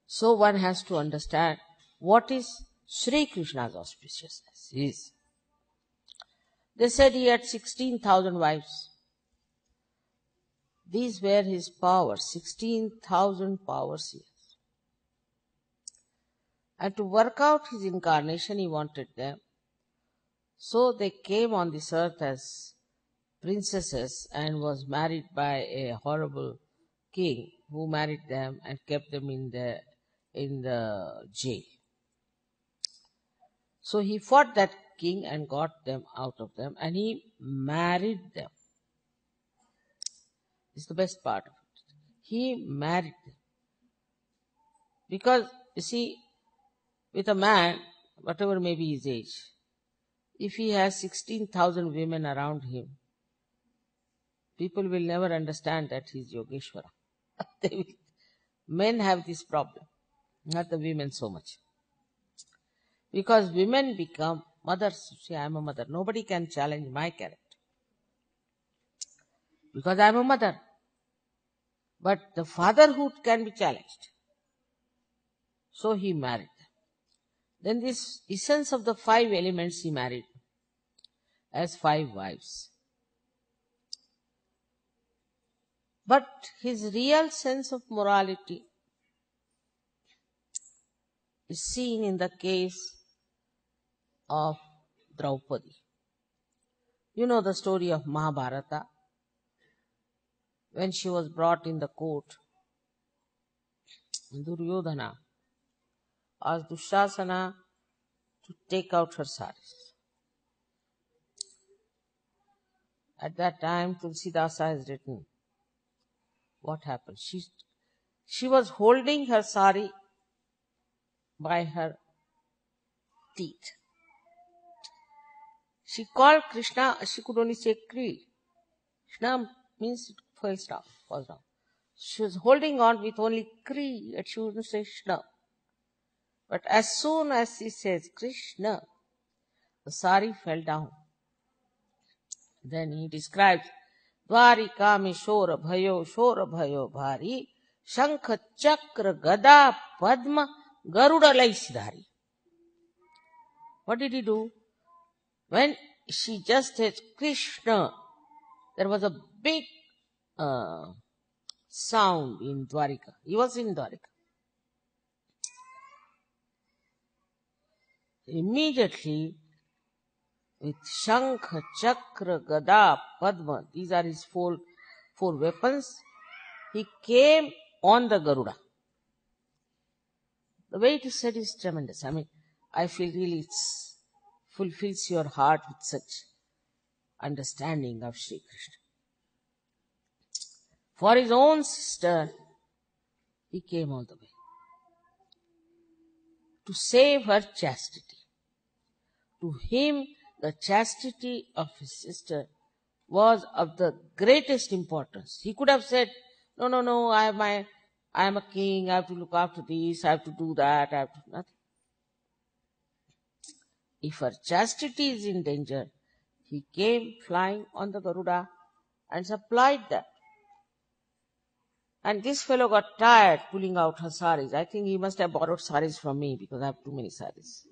so one has to understand what is Shri Krishna's auspiciousness. They said he had 16,000 wives. These were his powers, 16,000 powers he has. And to work out his incarnation, he wanted them. So they came on this earth as princesses and was married by a horrible king who married them and kept them in the jail. So he fought that king and got them out of them, and he married them. This is the best part of it. He married them. Because, you see, with a man, whatever may be his age, if he has 16,000 women around him, people will never understand that he is Yogeshwara. Men have this problem, not the women so much. Because women become mothers. See, I am a mother. Nobody can challenge my character. Because I am a mother. But the fatherhood can be challenged. So he married them. Then this essence of the 5 elements he married as 5 wives. But his real sense of morality is seen in the case of Draupadi. You know the story of Mahabharata. When she was brought in the court, Duryodhana asked Dushasana to take out her saris. At that time, Tulsidasa has written what happened. She was holding her sari by her teeth. She called Krishna, she could only say Kri. Krishna means it falls down. She was holding on with only Kri, and she wouldn't say Krishna. But as soon as she says Krishna, the sari fell down. Then he describes Dwarika me shora bhayo bhari, shankha chakra gada padma garuda laisidhari. What did he do? When she just said Krishna, there was a big sound in Dwarika. He was in Dwarika. Immediately, with Shankha, Chakra, Gada, Padma, these are his four weapons, he came on the Garuda. The way it is said is tremendous. I mean, I feel really it fulfills your heart with such understanding of Sri Krishna. For his own sister, he came all the way to save her chastity. To him, the chastity of his sister was of the greatest importance. He could have said, no, I am a king, I have to look after this, I have to do that, I have to do nothing. If her chastity is in danger, He came flying on the Garuda and supplied that. And this fellow got tired pulling out her saris. I think he must have borrowed saris from me because I have too many saris.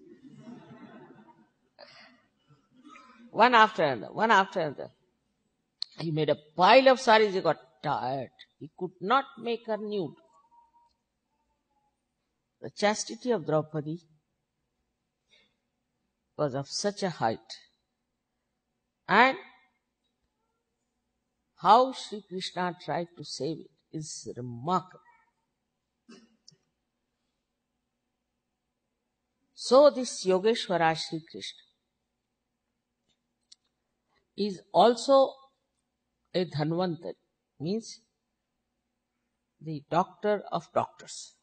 One after another, one after another. He made a pile of saris. He got tired. He could not make her nude. The chastity of Draupadi was of such a height. And how Sri Krishna tried to save it is remarkable. So this Yogeshwara Shri Krishna is also a Dhanvantari, means the doctor of doctors.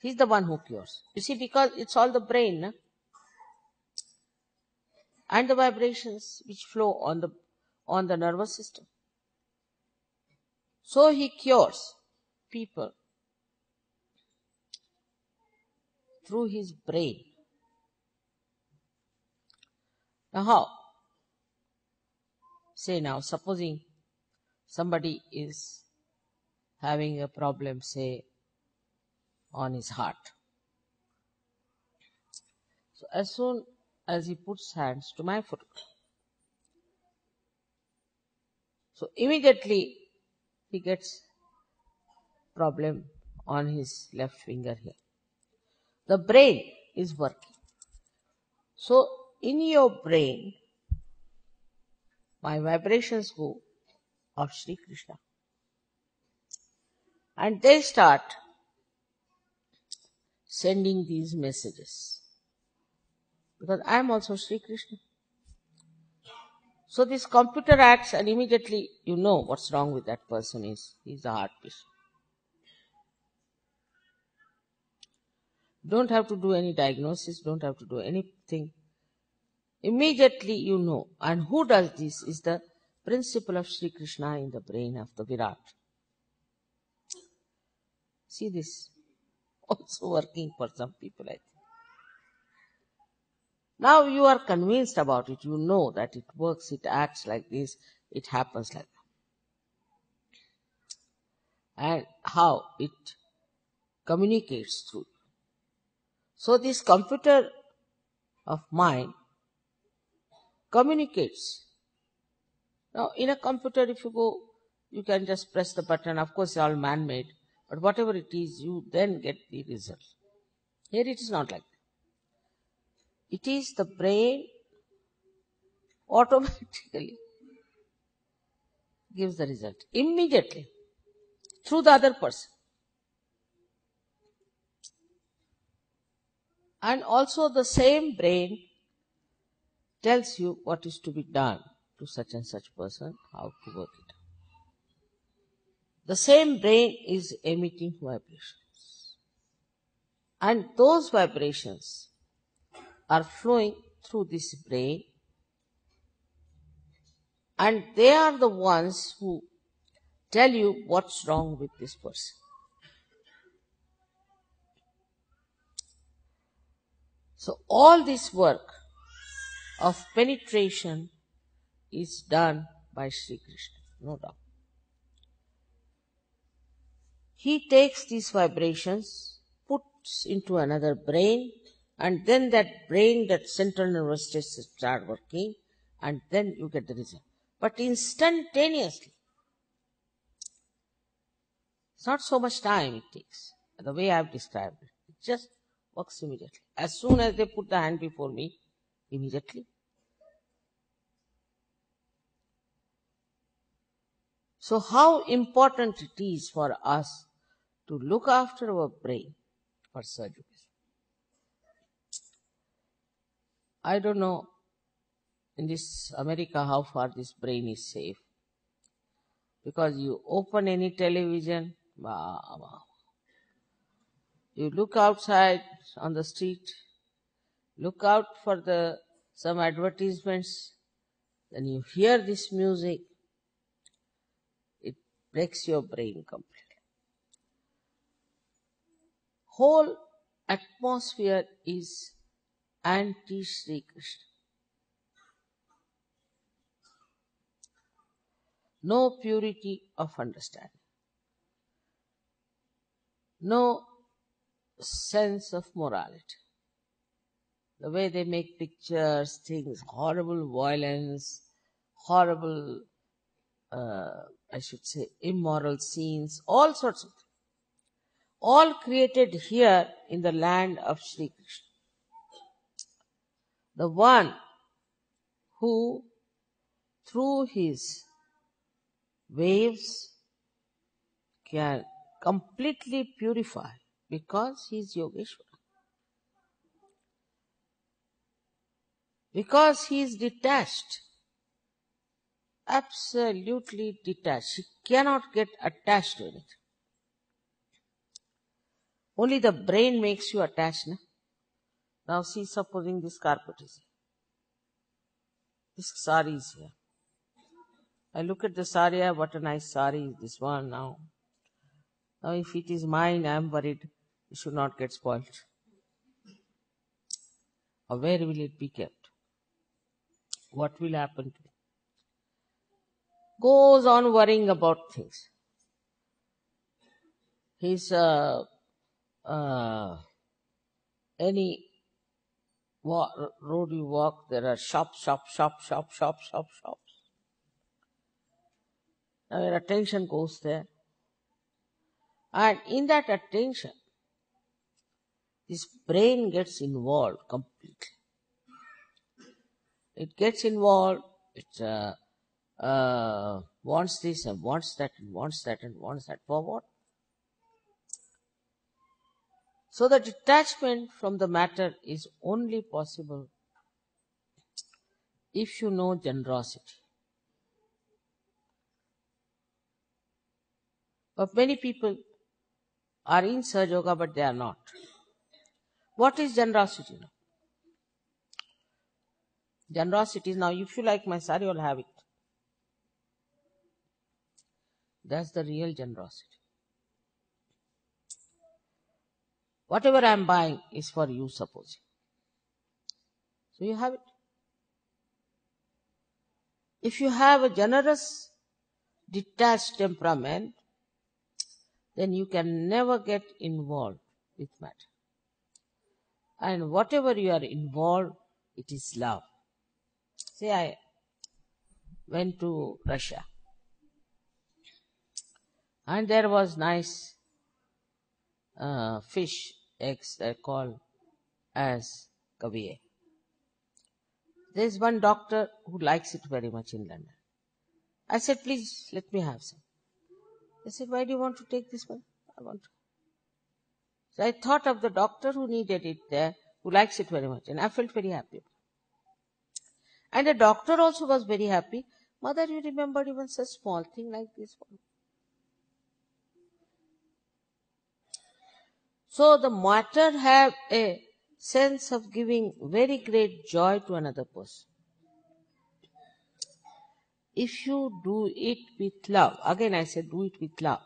He's the one who cures. You see, because it's all the brain, na? And the vibrations which flow on the nervous system. So he cures people through his brain. Now how? Say now, supposing somebody is having a problem, say, on his heart. So as soon as he puts hands to my foot, so immediately he gets problem on his left finger here. The brain is working. So in your brain, my vibrations go of Shri Krishna. And they start sending these messages. Because I am also Shri Krishna. So this computer acts and immediately you know what's wrong with that person is. He's a heart patient. Don't have to do any diagnosis, don't have to do anything. Immediately you know. And who does this is the principle of Shri Krishna in the brain of the Virat. See this? Also working for some people, I think. Now you are convinced about it. You know that it works, it acts like this, it happens like that. And how it communicates through. So this computer of mind communicates. Now in a computer, if you go, you can just press the button. Of course, it's all man-made. But whatever it is, you then get the result. Here it is not like that. It is the brain automatically gives the result immediately through the other person. And also the same brain tells you what is to be done to such and such person, how to work it out. The same brain is emitting vibrations. And those vibrations are flowing through this brain, and they are the ones who tell you what's wrong with this person. So all this work of penetration is done by Sri Krishna, no doubt. He takes these vibrations, puts into another brain, and then that brain, that central nervous system start working, and then you get the result. But instantaneously. It's not so much time it takes, the way I have described it. It just works immediately. As soon as they put the hand before me, immediately. So how important it is for us to look after our brain for surgery. I don't know in this America how far this brain is safe. Because you open any television, you look outside on the street, look out for some advertisements, then you hear this music, it breaks your brain completely. Whole atmosphere is anti-Shri Krishna. no purity of understanding, no sense of morality. The way they make pictures, things, horrible violence, horrible, I should say, immoral scenes, all sorts of things. All created here in the land of Shri Krishna. The one who, through his waves, can completely purify, because he is Yogeshwara. Because he is detached, absolutely detached. He cannot get attached to anything. Only the brain makes you attached. Na? Now see, supposing this carpet is here. This sari is here. I look at the sari, what a nice sari is this one now. Now if it is mine, I am worried it should not get spoiled. Or where will it be kept? What will happen to it? Goes on worrying about things. His any road you walk, there are shops. Now your attention goes there. And in that attention, this brain gets involved completely. It gets involved, it wants this and wants that and wants that and wants that. For what? So the detachment from the matter is only possible if you know generosity. But many people are in Sahaja Yoga, but they are not. What is generosity now? Generosity is now, if you like my sari, you'll have it. That's the real generosity. Whatever I am buying is for you, supposing. So you have it. If you have a generous, detached temperament, then you can never get involved with matter. And whatever you are involved, it is love. Say I went to Russia, and there was nice fish eggs, they're called as kaviye. There's one doctor who likes it very much in London. I said, please let me have some. They said, why do you want to take this one? I want to. So I thought of the doctor who needed it there, who likes it very much, and I felt very happy. And the doctor also was very happy. Mother, you remembered even such small thing like this one. So the matter have a sense of giving very great joy to another person. If you do it with love, again I said do it with love,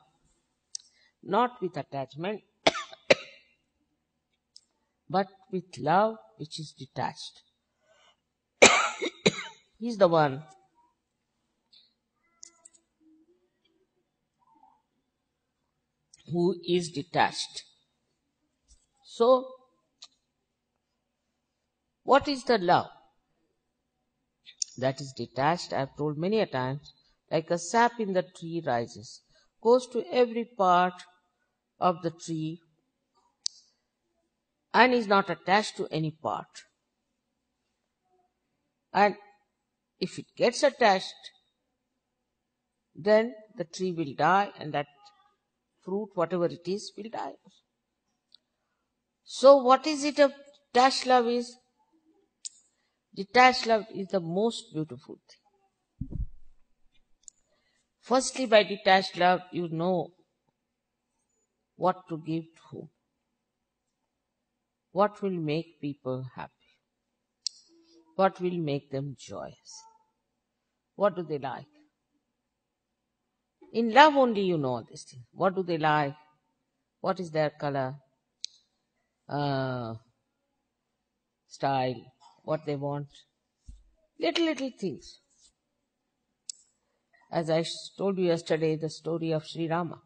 not with attachment, but with love which is detached. He's the one who is detached. So, what is the love that is detached? I have told many a times, like a sap in the tree rises, goes to every part of the tree and is not attached to any part. And if it gets attached, then the tree will die and that fruit, whatever it is, will die. So what is it of detached love is? Detached love is the most beautiful thing. Firstly, by detached love, you know what to give to whom. What will make people happy? What will make them joyous? What do they like? In love only you know all these things. What do they like? What is their color? Style? What they want? Little things. As I told you yesterday, the story of Sri Rama.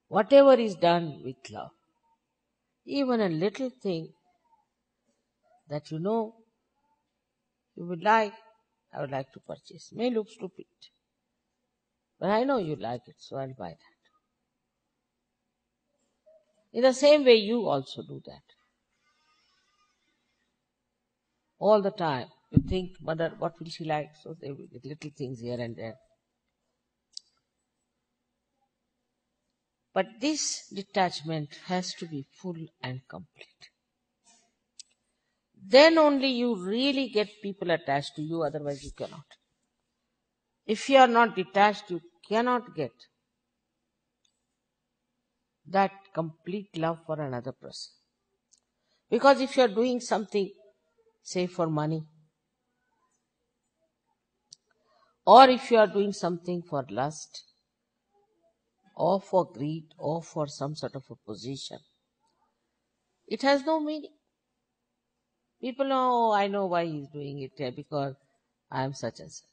Whatever is done with love, even a little thing that you know you would like, I would like to purchase. May look stupid, but I know you like it, so I'll buy that. In the same way, you also do that. All the time. You think, mother, what will she like? So they will get little things here and there. But this detachment has to be full and complete. Then only you really get people attached to you, otherwise you cannot. If you are not detached, you cannot get that complete love for another person. Because if you are doing something, say for money, or if you are doing something for lust, or for greed, or for some sort of a position, it has no meaning. People know, I know why he's doing it, because I am such and such.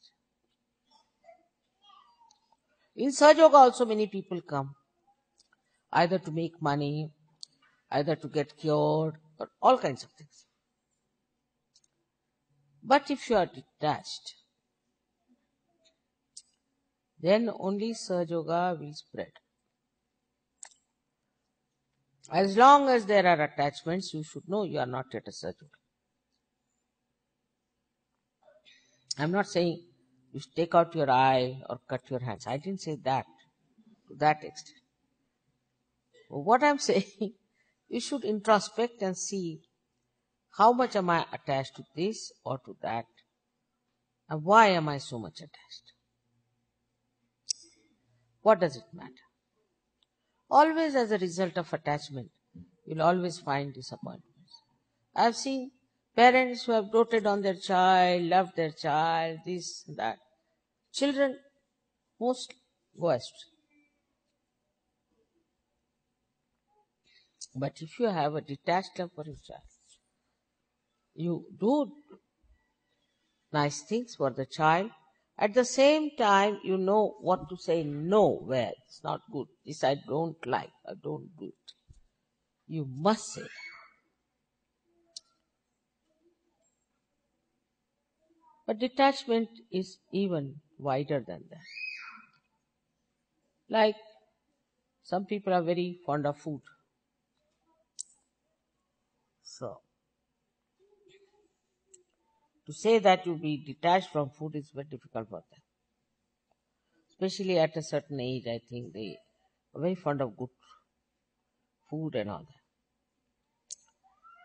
In Sahaja Yoga also many people come, either to make money, either to get cured, or all kinds of things. But if you are detached, then only Sahaja Yoga will spread. As long as there are attachments, you should know you are not yet a Sahaja Yoga. I am not saying you should take out your eye or cut your hands. I didn't say that to that extent. But what I am saying, you should introspect and see how much am I attached to this or to that, and why am I so much attached? What does it matter? Always as a result of attachment, you'll always find disappointments. I've seen parents who have doted on their child, loved their child, this, that. Children mostly go astray. But if you have a detached love for your child, you do nice things for the child. At the same time, you know what to say no where it's not good. This I don't like, I don't do it. You must say that. But detachment is even wider than that. Like, some people are very fond of food. So, to say that you be detached from food is very difficult for them. Especially at a certain age, I think they are very fond of good food and all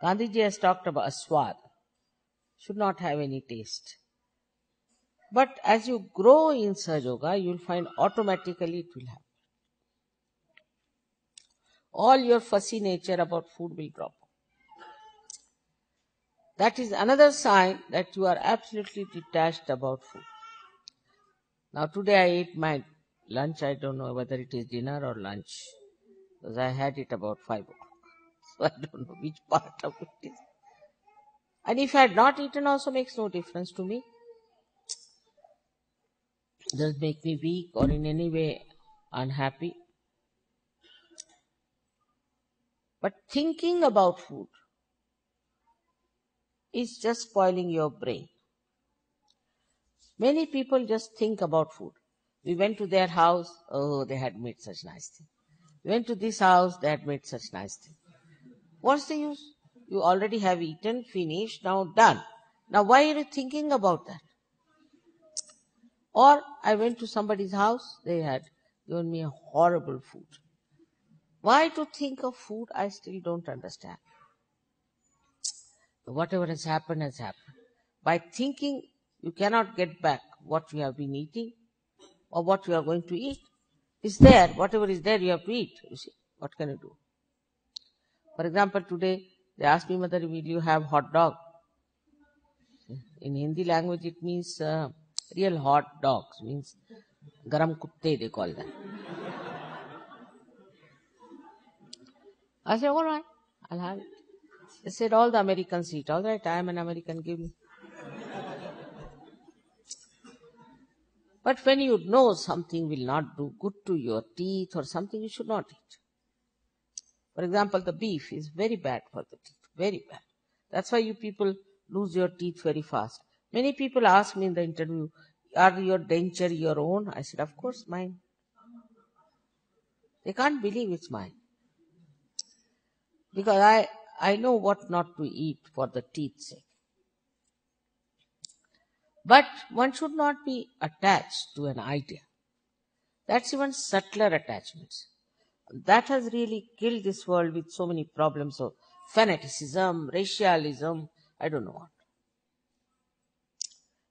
that. Gandhiji has talked about aswad. Should not have any taste. But as you grow in Sahaja Yoga, you will find automatically it will happen. All your fussy nature about food will drop. That is another sign that you are absolutely detached about food. Now today I ate my lunch. I don't know whether it is dinner or lunch, because I had it about 5 o'clock. So I don't know which part of it is. And if I had not eaten also makes no difference to me. It doesn't make me weak or in any way unhappy. But thinking about food is just spoiling your brain. Many people just think about food. We went to their house, oh, they had made such nice thing. We went to this house, they had made such nice thing. What's the use? You already have eaten, finished, now done. Now why are you thinking about that? Or I went to somebody's house, they had given me a horrible food. Why to think of food, I still don't understand. Whatever has happened has happened. By thinking, you cannot get back what you have been eating or what you are going to eat. It's there. Whatever is there, you have to eat. You see, what can you do? For example, today they asked me, Mother, will you have hot dog? In Hindi language, it means real hot dogs. Means garam kutte, they call that. I said, all right, I'll have it. They said, all the Americans eat. All right, I am an American, give me. But when you know something will not do good to your teeth or something, you should not eat. For example, the beef is very bad for the teeth, very bad. That's why you people lose your teeth very fast. Many people ask me in the interview, are your denture your own? I said, of course, mine. They can't believe it's mine. Because I know what not to eat for the teeth's sake. But one should not be attached to an idea. That's even subtler attachments. That has really killed this world with so many problems of fanaticism, racialism, I don't know what.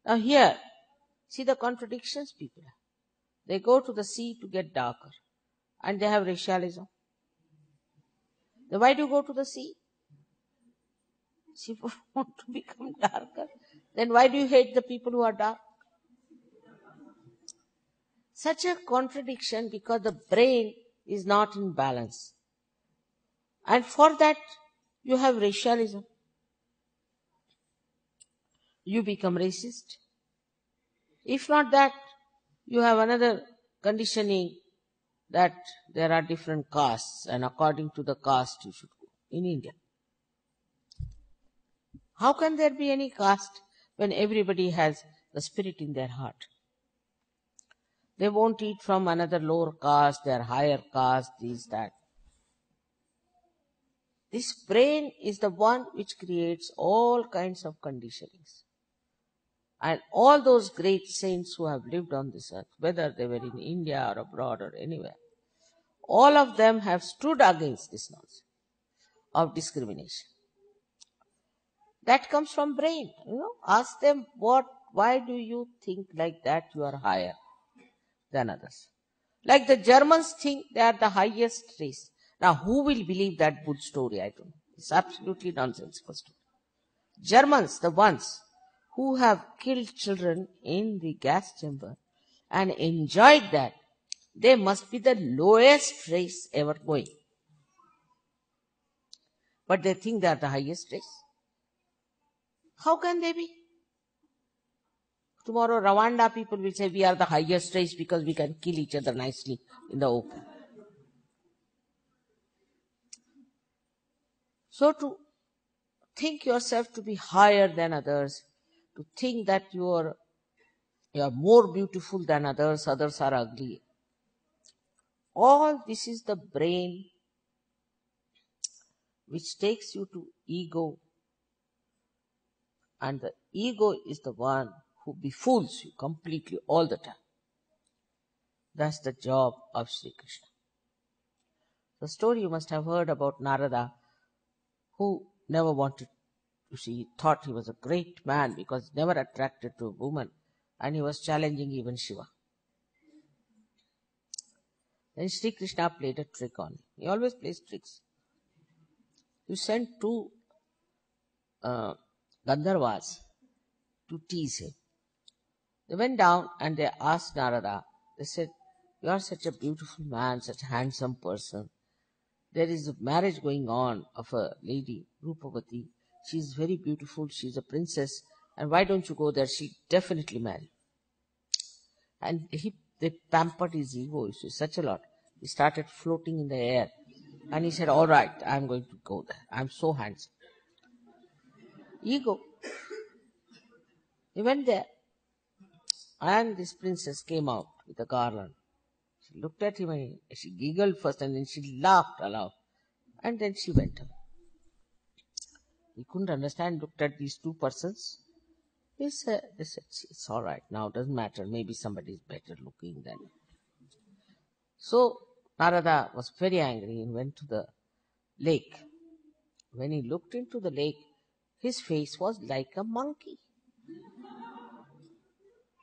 Now here, see the contradictions people have. They go to the sea to get darker, and they have racialism. Then why do you go to the sea? See, if you want to become darker, then why do you hate the people who are dark? Such a contradiction because the brain is not in balance. And for that, you have racialism. You become racist. If not that, you have another conditioning that there are different castes, and according to the caste you should go in India. How can there be any caste when everybody has the spirit in their heart? They won't eat from another lower caste, their higher caste, this, that. This brain is the one which creates all kinds of conditionings. And all those great saints who have lived on this earth, whether they were in India or abroad or anywhere, all of them have stood against this nonsense of discrimination. That comes from brain. Ask them, why do you think like that you are higher than others? Like the Germans think they are the highest race. Now, who will believe that bull story? I don't know. It's absolutely nonsensical story. Germans, the ones who have killed children in the gas chamber and enjoyed that, they must be the lowest race ever going. But they think they are the highest race. How can they be? Tomorrow Rwanda people will say we are the highest race because we can kill each other nicely in the open. So to think yourself to be higher than others, to think that you are more beautiful than others are ugly. All this is the brain which takes you to ego, and the ego is the one who befools you completely all the time. That's the job of Shri Krishna. The story you must have heard about Narada, who never wanted to see, he thought he was a great man because never attracted to a woman, and he was challenging even Shiva. Then Shri Krishna played a trick on him. He always plays tricks. He sent two Gandharvas to tease him. They went down and they asked Narada, they said, you are such a beautiful man, such a handsome person. There is a marriage going on of a lady, Rupavati. She is very beautiful, she is a princess, and why don't you go there? She'll definitely marry. And they pampered his ego, you see, such a lot. He started floating in the air. And he said, all right, I'm going to go there. I'm so handsome. Ego. He went there. And this princess came out with a garland. She looked at him and she giggled first and then she laughed aloud. And then she went away. He couldn't understand, looked at these two persons. They said, it's all right now, doesn't matter. Maybe somebody is better looking than you. So Narada was very angry and went to the lake. When he looked into the lake, his face was like a monkey.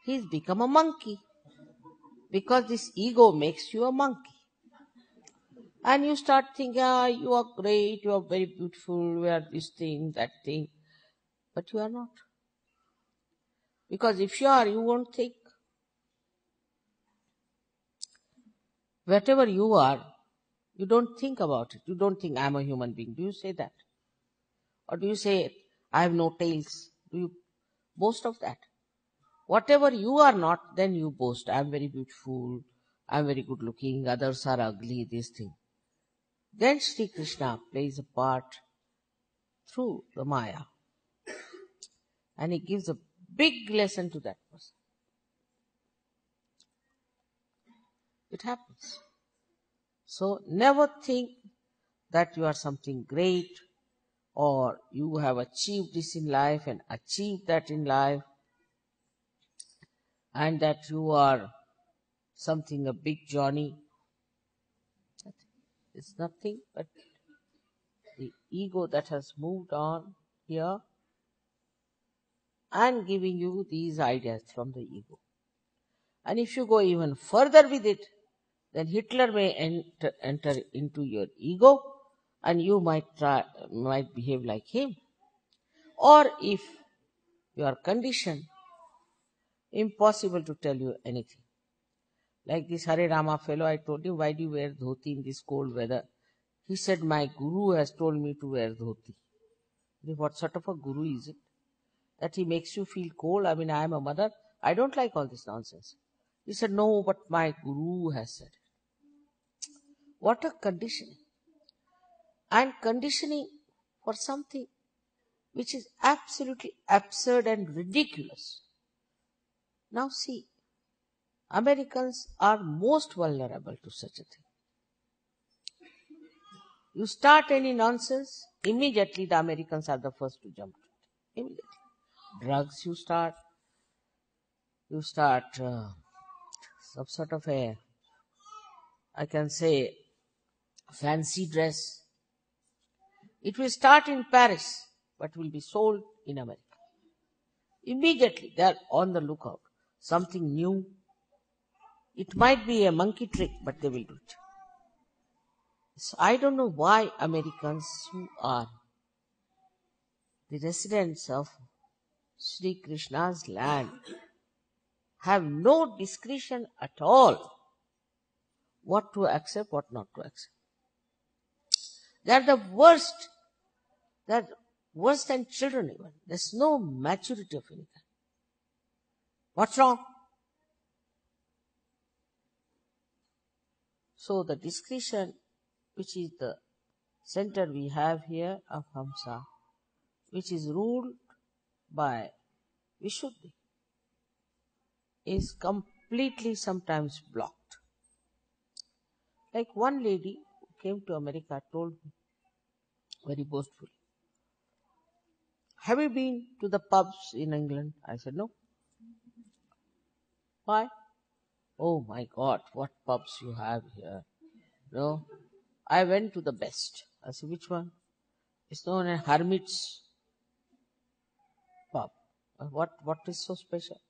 He's become a monkey because this ego makes you a monkey. And you start thinking, you are great, you are very beautiful, you are this thing, that thing. But you are not. Because if you are, you won't think. Whatever you are, you don't think about it. You don't think, I'm a human being. Do you say that? Or do you say, I have no tails? Do you boast of that? Whatever you are not, then you boast. I am very beautiful, I am very good looking, others are ugly, this thing. Then Shri Krishna plays a part through the Maya. And he gives a big lesson to that person. It happens. So never think that you are something great or you have achieved this in life and achieved that in life and that you are something, a big Johnny. It's nothing but the ego that has moved on here and giving you these ideas from the ego. And if you go even further with it, then Hitler may enter into your ego and you might behave like him. Or if you are conditioned, impossible to tell you anything. Like this Hare Rama fellow, I told him, why do you wear dhoti in this cold weather? He said, my guru has told me to wear dhoti. What sort of a guru is it? That he makes you feel cold? I mean, I am a mother. I don't like all this nonsense. He said, no, but my guru has said it. What a conditioning. And conditioning for something which is absolutely absurd and ridiculous. Now see, Americans are most vulnerable to such a thing. You start any nonsense, immediately the Americans are the first to jump to it. Immediately. Drugs you start some sort of a, I can say, fancy dress. It will start in Paris, but will be sold in America. Immediately they are on the lookout. Something new. It might be a monkey trick, but they will do it. So I don't know why Americans who are the residents of Shri Krishna's land have no discretion at all what to accept, what not to accept. They are the worst. They are worse than children even. There's no maturity of any kind. What's wrong? So the discretion, which is the center we have here of Hamsa, which is ruled by Vishuddhi, is completely sometimes blocked. Like one lady who came to America told me very boastfully, have you been to the pubs in England? I said, no. Why? Oh my God, what pubs you have here. No, I went to the best. I said, which one? It's known as Hermit's pub. What is so special?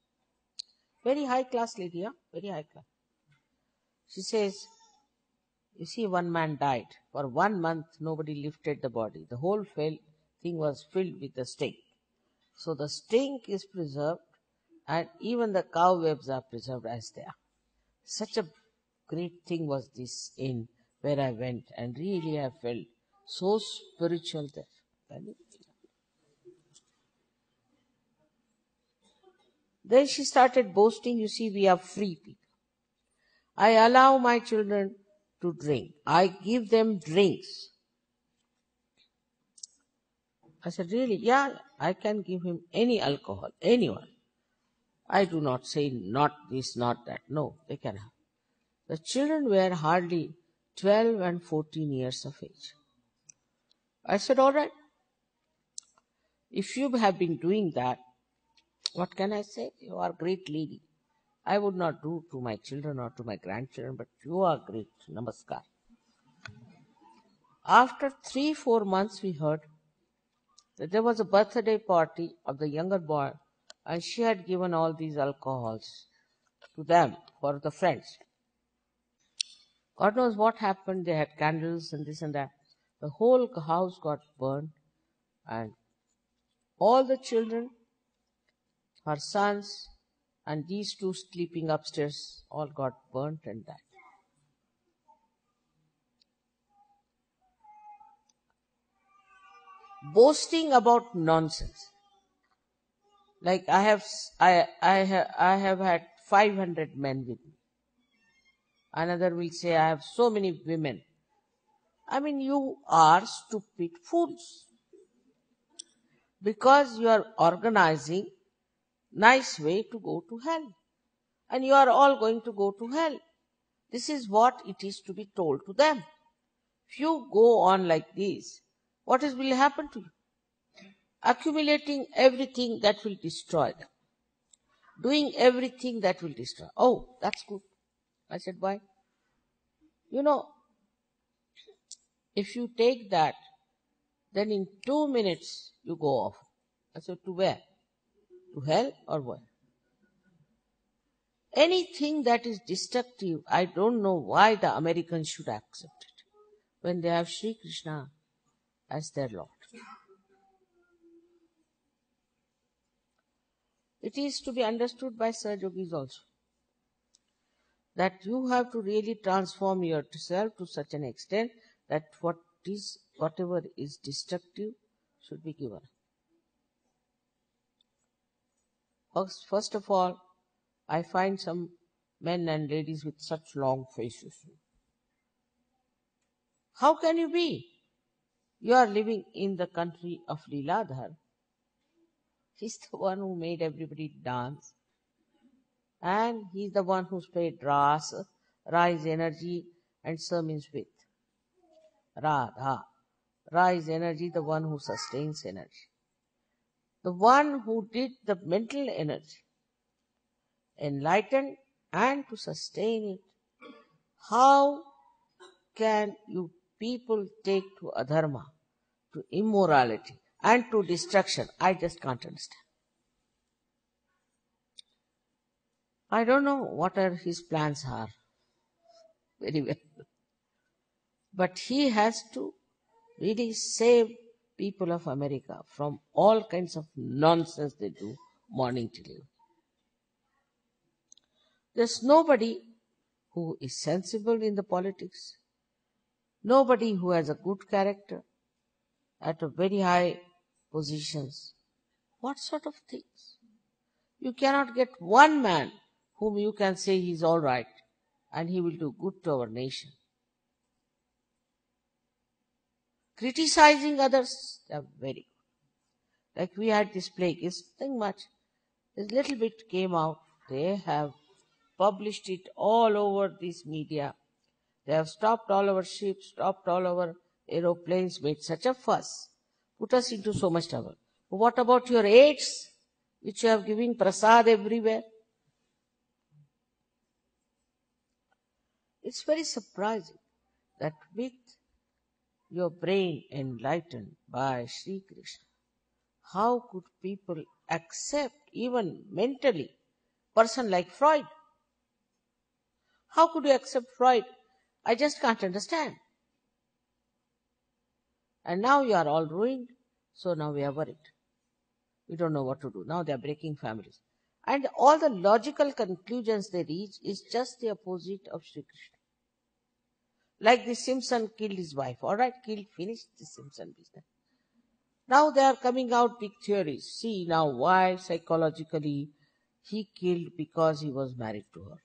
Very high class lady, yeah? Very high class. She says, you see, one man died. For 1 month, nobody lifted the body. The whole thing was filled with the stink. So the stink is preserved and even the cobwebs are preserved as they are. Such a great thing was this in where I went, and really I felt so spiritual there. Then she started boasting, you see, we are free people. I allow my children to drink. I give them drinks. I said, really? Yeah, I can give him any alcohol, anyone. I do not say not this, not that. No, they can have. The children were hardly 12 and 14 years of age. I said, all right. If you have been doing that, what can I say? You are a great lady. I would not do to my children or to my grandchildren, but you are great. Namaskar. After 3-4 months, we heard that there was a birthday party of the younger boy, and she had given all these alcohols to them for the friends. God knows what happened. They had candles and this and that. The whole house got burned, and all the children, her sons, and these two sleeping upstairs, all got burnt and died. Boasting about nonsense. Like I have had 500 men with me. Another will say, I have so many women. I mean, you are stupid fools. Because you are organizing nice way to go to hell. And you are all going to go to hell. This is what it is to be told to them. If you go on like this, what will happen to you? Accumulating everything that will destroy them. Doing everything that will destroy. Oh, that's good. I said, why? You know, if you take that, then in 2 minutes you go off. I said, to where? To hell or where? Anything that is destructive, I don't know why the Americans should accept it when they have Shri Krishna as their Lord. It is to be understood by Sir Yogis also, that you have to really transform yourself to such an extent that whatever is destructive should be given. First of all, I find some men and ladies with such long faces. How can you be? You are living in the country of Leeladhar. He's the one who made everybody dance. And he's the one who spread Ras, Ra is energy, and Sa means with. Radha. Ra is energy, the one who sustains energy. The one who did the mental energy, enlightened and to sustain it. How can you people take to adharma, to immorality, and to destruction? I just can't understand. I don't know what his plans are. Very well. But he has to really save people of America from all kinds of nonsense they do morning till evening. There's nobody who is sensible in the politics, nobody who has a good character at a very high positions. What sort of things? You cannot get one man whom you can say he's all right and he will do good to our nation. Criticizing others, they are very good. Like we had this plague, it's nothing much. This little bit came out. They have published it all over this media. They have stopped all our ships, stopped all our aeroplanes, made such a fuss, put us into so much trouble. But what about your aids, which you have given prasad everywhere? It's very surprising that with your brain enlightened by Sri Krishna, how could people accept, even mentally, person like Freud? How could you accept Freud? I just can't understand. And now you are all ruined, so now we are worried. We don't know what to do. Now they are breaking families. And all the logical conclusions they reach is just the opposite of Sri Krishna. Like the Simpson killed his wife. All right, killed, finished the Simpson business. Now they are coming out big theories. See now why psychologically he killed, because he was married to her.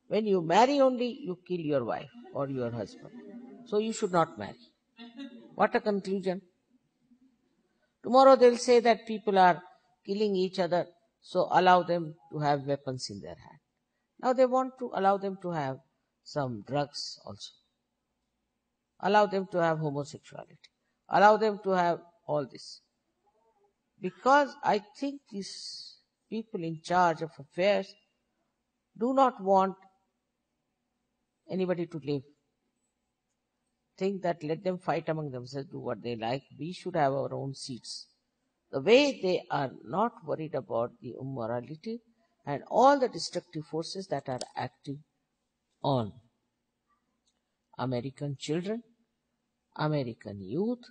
When you marry only, you kill your wife or your husband. So you should not marry. What a conclusion. Tomorrow they'll say that people are killing each other, so allow them to have weapons in their hand. Now they want to allow them to have some drugs also. Allow them to have homosexuality. Allow them to have all this. Because I think these people in charge of affairs do not want anybody to live. Think that let them fight among themselves, do what they like. We should have our own seats. The way they are not worried about the immorality and all the destructive forces that are active on American children, American youth,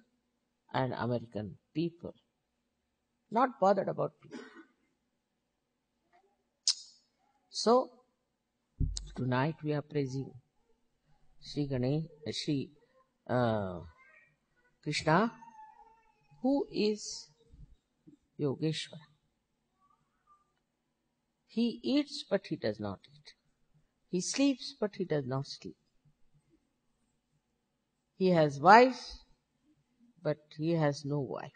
and American people. Not bothered about people. So, tonight we are praising Sri Krishna, who is Yogeshwara. He eats but he does not eat. He sleeps but he does not sleep. He has wives but he has no wife.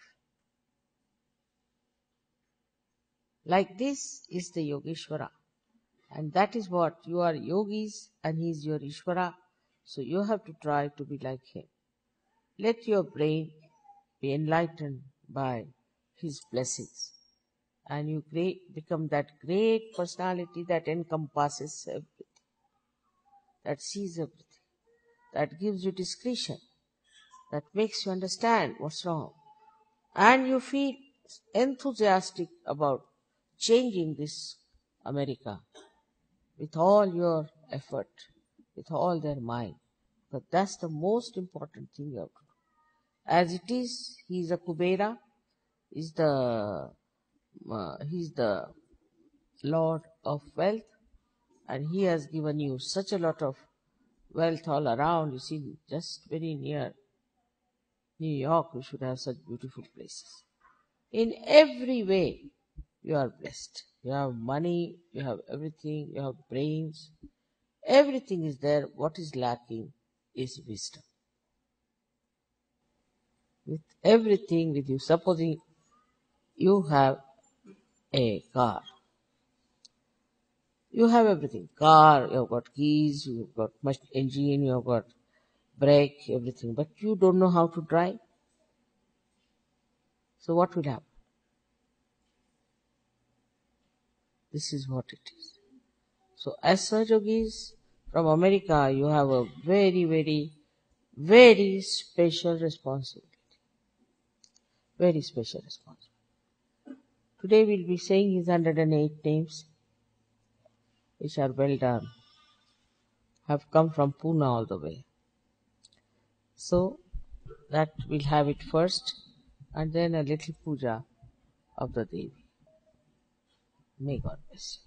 Like this is the Yogeshwara. And that is what you are yogis and he is your Ishvara. So you have to try to be like him. Let your brain be enlightened by his blessings. And you become that great personality that encompasses everything, that sees everything, that gives you discretion, that makes you understand what's wrong. And you feel enthusiastic about changing this America with all your effort, with all their mind. But that's the most important thing you have to do. As it is, he is a Kubera, he's the Lord of wealth, and he has given you such a lot of wealth all around. You see, just very near New York, you should have such beautiful places. In every way, you are blessed. You have money, you have everything, you have brains. Everything is there. What is lacking is wisdom. With everything with you, supposing you have a car. You have everything. Car, you have got keys, you have got much engine, you have got brake, everything. But you don't know how to drive. So what will happen? This is what it is. So as Sahajogis from America, you have a very, very, very special responsibility. Very special responsibility. Today we'll be saying his 108 names, which are well done, have come from Pune all the way. So that we'll have it first, and then a little puja of the Devi. May God bless you.